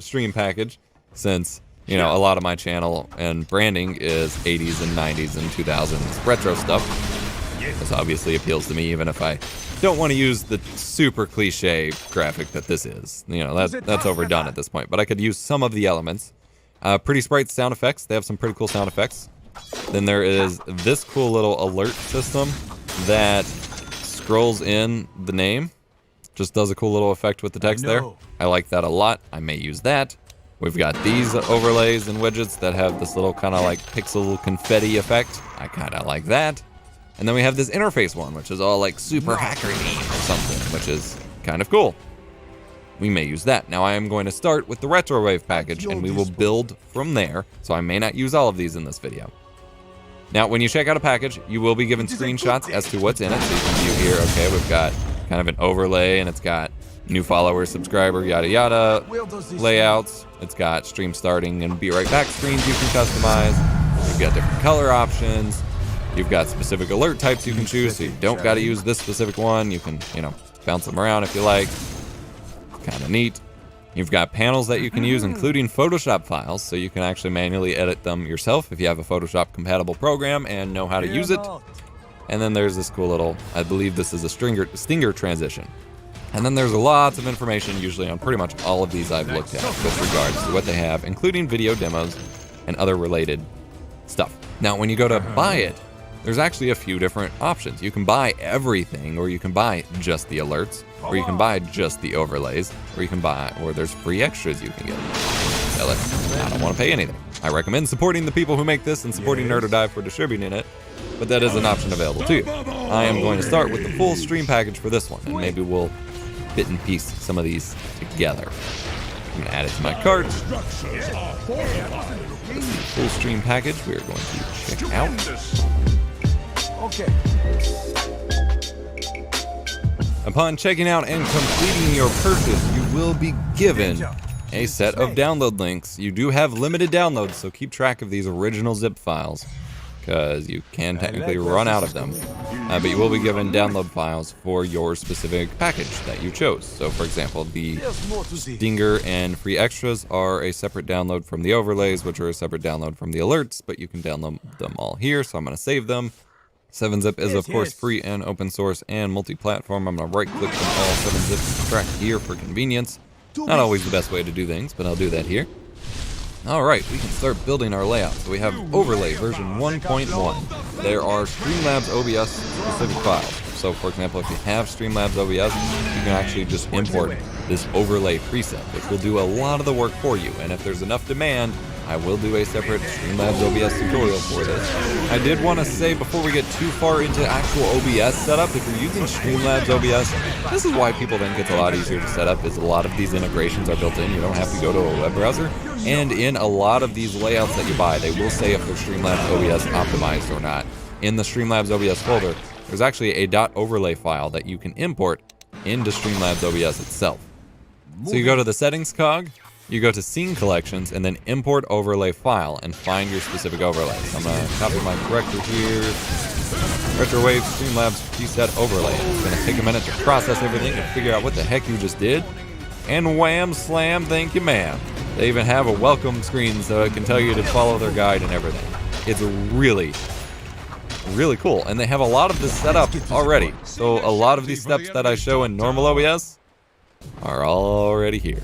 stream package, since, a lot of my channel and branding is 80s and 90s and 2000s retro stuff. This obviously appeals to me, even if I don't want to use the super cliche graphic that this is. That's overdone at this point, but I could use some of the elements. Pretty Sprites sound effects. They have some pretty cool sound effects. Then there is this cool little alert system that scrolls in the name. Just does a cool little effect with the text there. I like that a lot. I may use that. We've got these overlays and widgets that have this little kind of like pixel confetti effect. I kind of like that. And then we have this interface one, which is all like super hackery or something, which is kind of cool. We may use that. Now I am going to start with the Retrowave package, and we will build from there. So I may not use all of these in this video. Now, when you check out a package, you will be given screenshots as to what's in it. So you can view here, okay, we've got kind of an overlay, and it's got new follower, subscriber, yada, yada, layouts. It's got stream starting and be right back screens you can customize. You've got different color options. You've got specific alert types you can choose, so you don't got to use this specific one. You can, bounce them around if you like. Kind of neat. You've got panels that you can use, including Photoshop files, so you can actually manually edit them yourself if you have a Photoshop compatible program and know how to use it. And then there's this cool little, I believe this is a stinger transition. And then there's lots of information usually on pretty much all of these I've looked at with regards to what they have, including video demos and other related stuff. Now, when you go to buy it, there's actually a few different options. You can buy everything, or you can buy just the alerts, or you can buy just the overlays, or you can buy, or there's free extras you can get. Now, I don't want to pay anything. I recommend supporting the people who make this and supporting Nerd or Die for distributing it, but that is an option available to you. I am going to start with the full stream package for this one, and maybe we'll bit and piece some of these together. I'm going to add it to my cart. Full stream package we are going to check out. Okay. Upon checking out and completing your purchase, you will be given a set of download links. You do have limited downloads, so keep track of these original zip files, because you can technically run out of them. But you will be given download files for your specific package that you chose. So for example, the Stinger and free extras are a separate download from the overlays, which are a separate download from the alerts, but you can download them all here, so I'm going to save them. 7-zip is of course free and open source and multi-platform. I'm going to right click them all 7-zip extract here for convenience. Not always the best way to do things, but I'll do that here. Alright, we can start building our layout. So we have overlay version 1.1. There are Streamlabs OBS specific files. So for example, if you have Streamlabs OBS, you can actually just import this overlay preset, which will do a lot of the work for you. And if there's enough demand, I will do a separate Streamlabs OBS tutorial for this. I did want to say before we get too far into actual OBS setup, if you're using Streamlabs OBS, this is why people think it's a lot easier to set up, is a lot of these integrations are built in. You don't have to go to a web browser. And in a lot of these layouts that you buy, they will say if they're Streamlabs OBS optimized or not. In the Streamlabs OBS folder, there's actually a .overlay file that you can import into Streamlabs OBS itself. So you go to the settings cog, you go to scene collections, and then import overlay file and find your specific overlay. So I'm going to copy my corrector here. Retrowave Streamlabs preset overlay. It's going to take a minute to process everything and figure out what the heck you just did. And wham, slam, thank you, ma'am. They even have a welcome screen so it can tell you to follow their guide and everything. It's really cool. And they have a lot of this set up already. So a lot of these steps that I show in normal OBS are already here.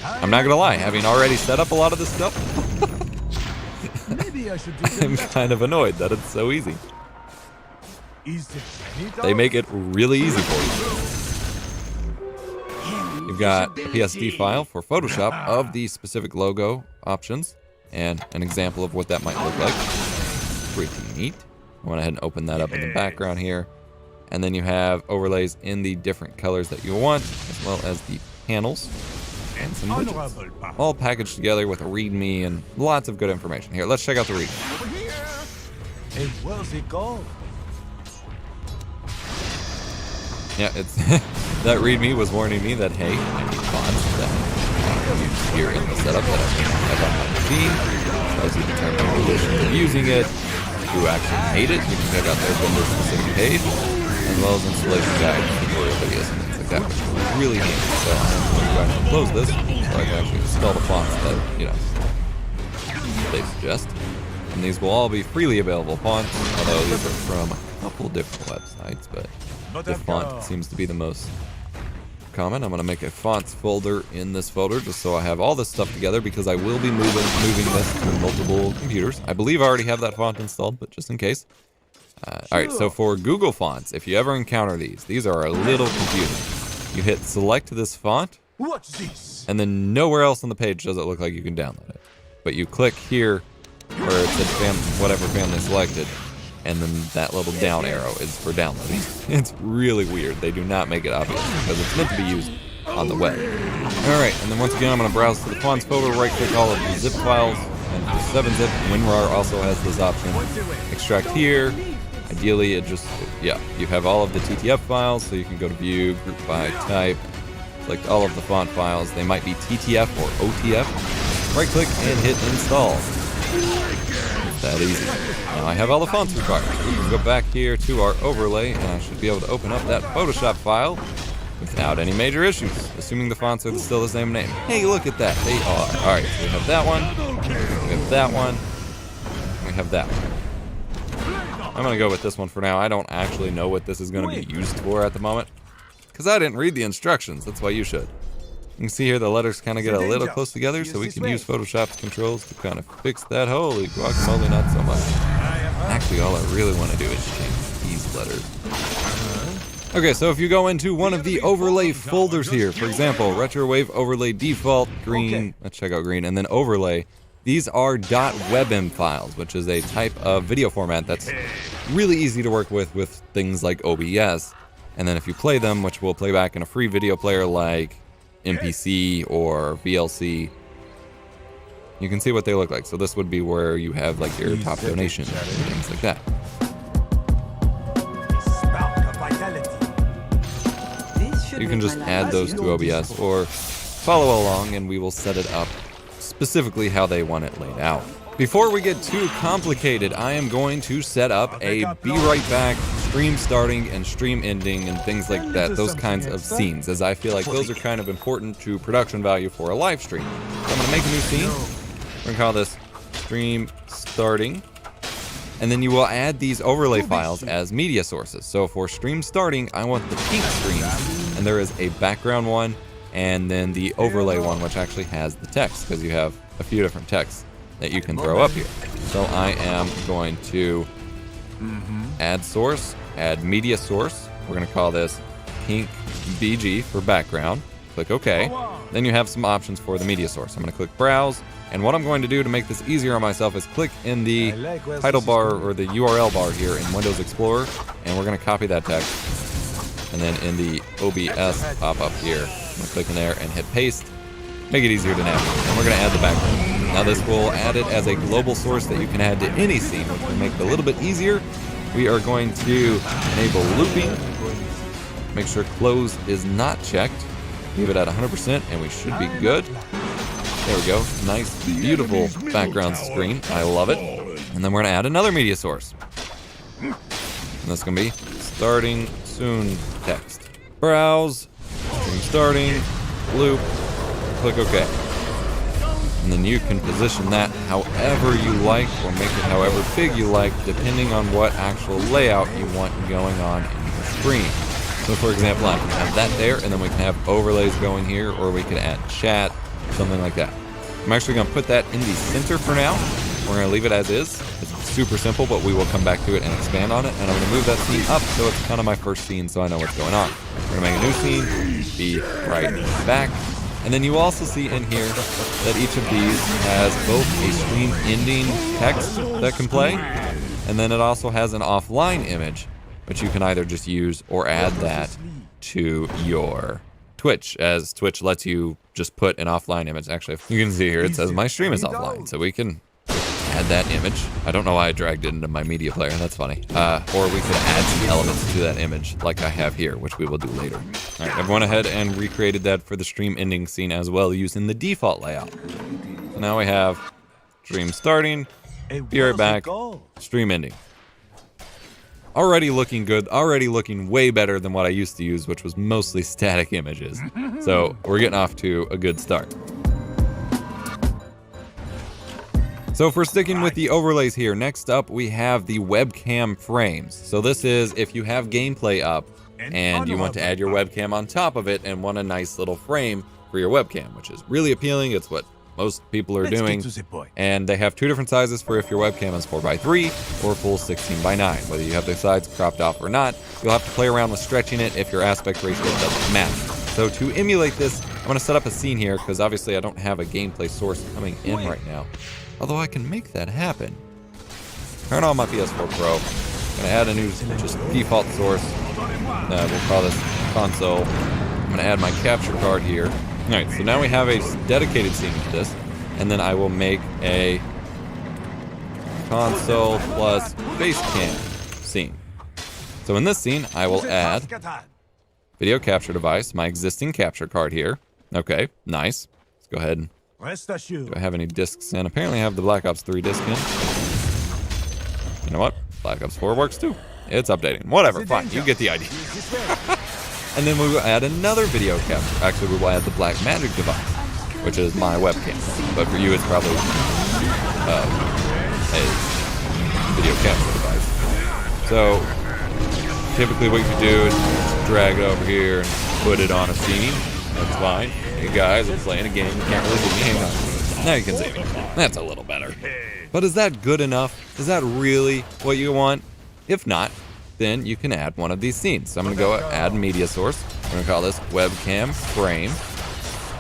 I'm not gonna lie, having already set up a lot of this stuff, I'm kind of annoyed that it's so easy. They make it really easy for you. You've got a PSD file for Photoshop of the specific logo options and an example of what that might look like. Pretty neat. I went ahead and open that up in the background here. And then you have overlays in the different colors that you want, as well as the panels and some widgets. All packaged together with a README and lots of good information. Here, let's check out the README. Hey, where's it go? Yeah, it's that README was warning me that, hey, I need fonts that here in the setup that I have on my machine. As you determine the conditions of using it, who actually made it, you can check out their builder specific page, as well as installation guides, tutorial videos, and things like that, which is really neat. So I'm going to go ahead and close this so I can actually install the fonts that, they suggest. And these will all be freely available fonts, although these are from a couple different websites, but this font seems to be the most common. I'm going to make a fonts folder in this folder just so I have all this stuff together, because I will be moving this to multiple computers. I believe I already have that font installed, but just in case. Alright, so for Google Fonts, if you ever encounter these are a little confusing. You hit select this font, and then nowhere else on the page does it look like you can download it. But you click here where it said whatever family selected, and then that little down arrow is for downloading. It's really weird. They do not make it obvious because it's meant to be used on the web. Alright, and then once again I'm going to browse to the fonts folder, right click all of the zip files, and for 7-zip, WinRAR also has this option. Extract here. Ideally it just, you have all of the TTF files, so you can go to view, group by type, select all of the font files. They might be TTF or OTF. Right click and hit install. It's that easy. Now I have all the fonts required. We can go back here to our overlay, and I should be able to open up that Photoshop file without any major issues, assuming the fonts are still the same name. Hey, look at that. They are. Alright, so we have that one, we have that one, we have that one. I'm going to go with this one for now. I don't actually know what this is going to be used for at the moment, because I didn't read the instructions. That's why you should. You can see here the letters kind of get a little close together, so we can use Photoshop's controls to kind of fix that. Holy guacamole, not so much. Actually, all I really want to do is change these letters. Okay, so if you go into one of the overlay folders here, for example, Retrowave Overlay Default, Green, let's check out Green, and then Overlay, these are .webm files, which is a type of video format that's really easy to work with things like OBS. And then if you play them, which we'll play back in a free video player like MPC or VLC, you can see what they look like. So this would be where you have like your top donations and things like that. You can just add those to OBS or follow along and we will set it up specifically how they want it laid out. Before we get too complicated, I am going to set up a be right back, stream starting and stream ending and things like that, those kinds of scenes, as I feel like those are kind of important to production value for a live stream. So I'm gonna make a new scene. We're gonna call this stream starting. And then you will add these overlay files as media sources. So for stream starting, I want the pink screen, and there is a background one, and then the overlay one, which actually has the text, because you have a few different texts that you can throw up here. So I am going to add source, add media source. We're gonna call this pink BG for background. Click OK. Then you have some options for the media source. I'm gonna click browse. And what I'm going to do to make this easier on myself is click in the title bar or the URL bar here in Windows Explorer, and we're going to copy that text. And then in the OBS pop-up here, I'm going to click in there and hit paste. Make it easier to navigate. And we're going to add the background. Now this will add it as a global source that you can add to any scene, which will make it a little bit easier. We are going to enable looping. Make sure close is not checked. Leave it at 100% and we should be good. There we go. Nice, beautiful background screen. I love it. And then we're going to add another media source. And that's going to be starting soon text. Browse, starting, loop, click OK. And then you can position that however you like or make it however big you like, depending on what actual layout you want going on in your screen. So for example, I can have that there, and then we can have overlays going here, or we can add chat, something like that. I'm actually going to put that in the center for now. We're going to leave it as is. It's super simple, but we will come back to it and expand on it. And I'm going to move that scene up so it's kind of my first scene so I know what's going on. We're going to make a new scene, be right back. And then you also see in here that each of these has both a stream ending text that can play, and then it also has an offline image, which you can either just use or add that to your Twitch, as Twitch lets you just put an offline image. Actually, you can see here it says my stream is offline, so we can add that image. I don't know why I dragged it into my media player, that's funny. Or we could add some elements to that image like I have here, which we will do later. All right, I've went ahead and recreated that for the stream ending scene as well, using the default layout. So now we have stream starting, be right back, stream ending. Already looking good, already looking way better than what I used to use, which was mostly static images. So we're getting off to a good start. So if we're sticking with the overlays here, next up we have the webcam frames. So this is if you have gameplay up and you want to add your webcam on top of it and want a nice little frame for your webcam, which is really appealing. It's what most people are doing, and they have two different sizes for if your webcam is 4:3 or full 16:9. Whether you have the sides cropped off or not, you'll have to play around with stretching it if your aspect ratio doesn't match. So to emulate this, I'm going to set up a scene here because obviously I don't have a gameplay source coming in right now. Although I can make that happen. Turn on my PS4 Pro. I'm going to add a new just default source. We'll call this console. I'm going to add my capture card here. Alright, so now we have a dedicated scene to this, and then I will make a console plus face cam scene. So in this scene, I will add video capture device, my existing capture card here. Okay, nice. Let's go ahead and do I have any discs in? Apparently I have the Black Ops 3 disc in. You know what? Black Ops 4 works too. It's updating. Whatever, fine. You get the idea. And then we will add another video capture. Actually, we will add the Blackmagic device, which is my webcam. But for you, it's probably a video capture device. So typically what you do is drag it over here and put it on a scene. That's fine. Hey guys, I'm playing a game. You can't really see me. Hang on. Now you can see me. That's a little better. But is that good enough? Is that really what you want? If not, then you can add one of these scenes. So I'm going to go add media source. I'm going to call this webcam frame.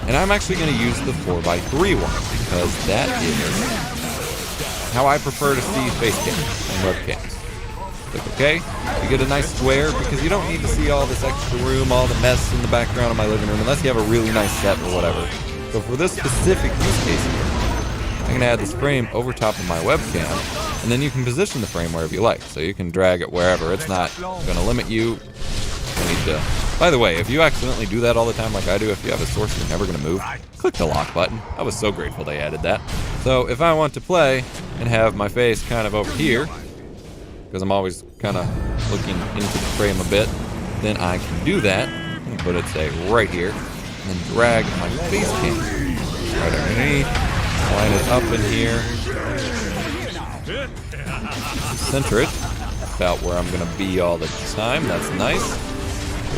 And I'm actually going to use the 4x3 one because that is how I prefer to see face cams and webcams. Click OK. You get a nice square because you don't need to see all this extra room, all the mess in the background of my living room unless you have a really nice set or whatever. So for this specific use case here, I'm going to add this frame over top of my webcam, and then you can position the frame wherever you like. So you can drag it wherever. It's not going to limit you. You need to... By the way, if you accidentally do that all the time like I do, if you have a source you're never going to move, click the lock button. I was so grateful they added that. So if I want to play and have my face kind of over here, because I'm always kind of looking into the frame a bit, then I can do that. I'm going to put it, say, right here, and then drag my face cam right underneath, line it up in here, center it about where I'm going to be all the time. That's nice.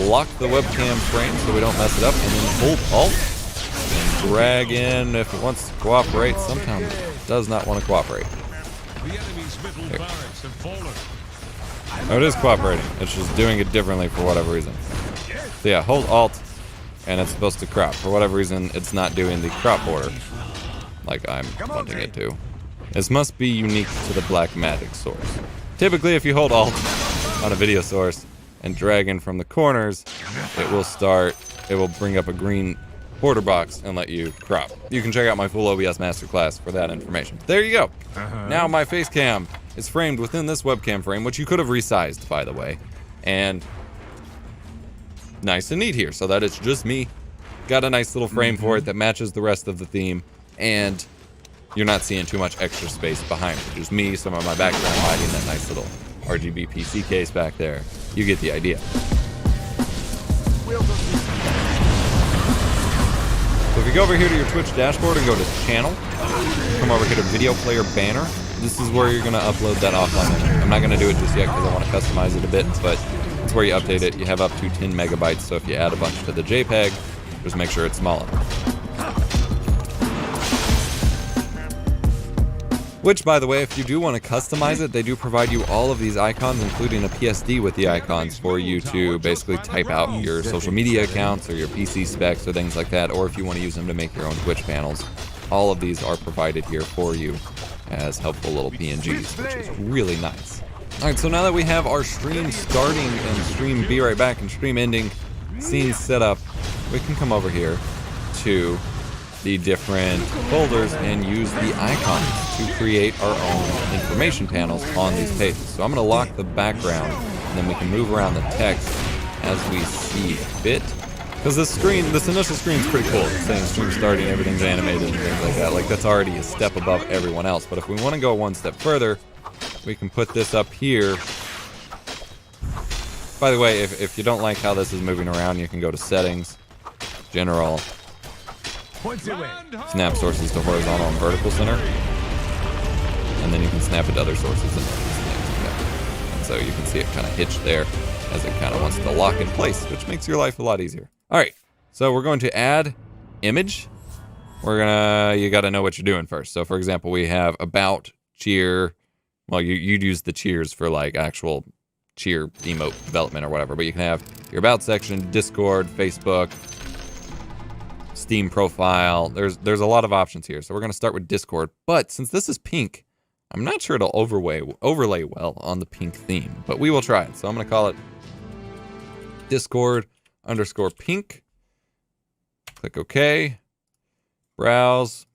Lock the webcam frame so we don't mess it up, and then hold Alt and drag in if it wants to cooperate. Sometimes it does not want to cooperate. There. Oh, it is cooperating. It's just doing it differently for whatever reason. So yeah, hold Alt, and it's supposed to crop. For whatever reason, it's not doing the crop border like I'm wanting it to. This must be unique to the Black Magic source. Typically, if you hold Alt on a video source and drag in from the corners, it will bring up a green border box and let you crop. You can check out my full OBS masterclass for that information. There you go. Now my face cam is framed within this webcam frame, which you could have resized, by the way. And nice and neat here, so that it's just me. Got a nice little frame for it that matches the rest of the theme, and you're not seeing too much extra space behind it. Just me, some of my background lighting, that nice little RGB PC case back there. You get the idea. So if you go over here to your Twitch dashboard and go to channel, come over here to video player banner. This is where you're going to upload that offline image. I'm not going to do it just yet because I want to customize it a bit, but it's where you update it. You have up to 10 megabytes, so if you add a bunch to the JPEG, just make sure it's small enough. Which, by the way, if you do want to customize it, they do provide you all of these icons, including a PSD with the icons for you to basically type out your social media accounts or your PC specs or things like that, or if you want to use them to make your own Twitch panels. All of these are provided here for you as helpful little PNGs, which is really nice. Alright, so now that we have our stream starting and stream be right back and stream ending scenes set up, we can come over here to the different folders and use the icons to create our own information panels on these pages. So I'm going to lock the background, and then we can move around the text as we see fit. Because this initial screen is pretty cool. It's saying stream starting, everything's animated and things like that. Like, that's already a step above everyone else. But if we want to go one step further, we can put this up here. By the way, if you don't like how this is moving around, you can go to settings, general, snap sources to horizontal and vertical center, and then you can snap it to other sources and things like that. And so you can see it kind of hitched there as it kind of wants to lock in place, which makes your life a lot easier. All right, so we're going to add image. You got to know what you're doing first. So for example, we have about, cheer. Well, you'd use the cheers for like actual cheer emote development or whatever, but you can have your about section, Discord, Facebook, Steam profile. There's a lot of options here. So we're going to start with Discord, but since this is pink, I'm not sure it'll overlay well on the pink theme, but we will try it. So I'm going to call it Discord_pink. Click OK. Browse.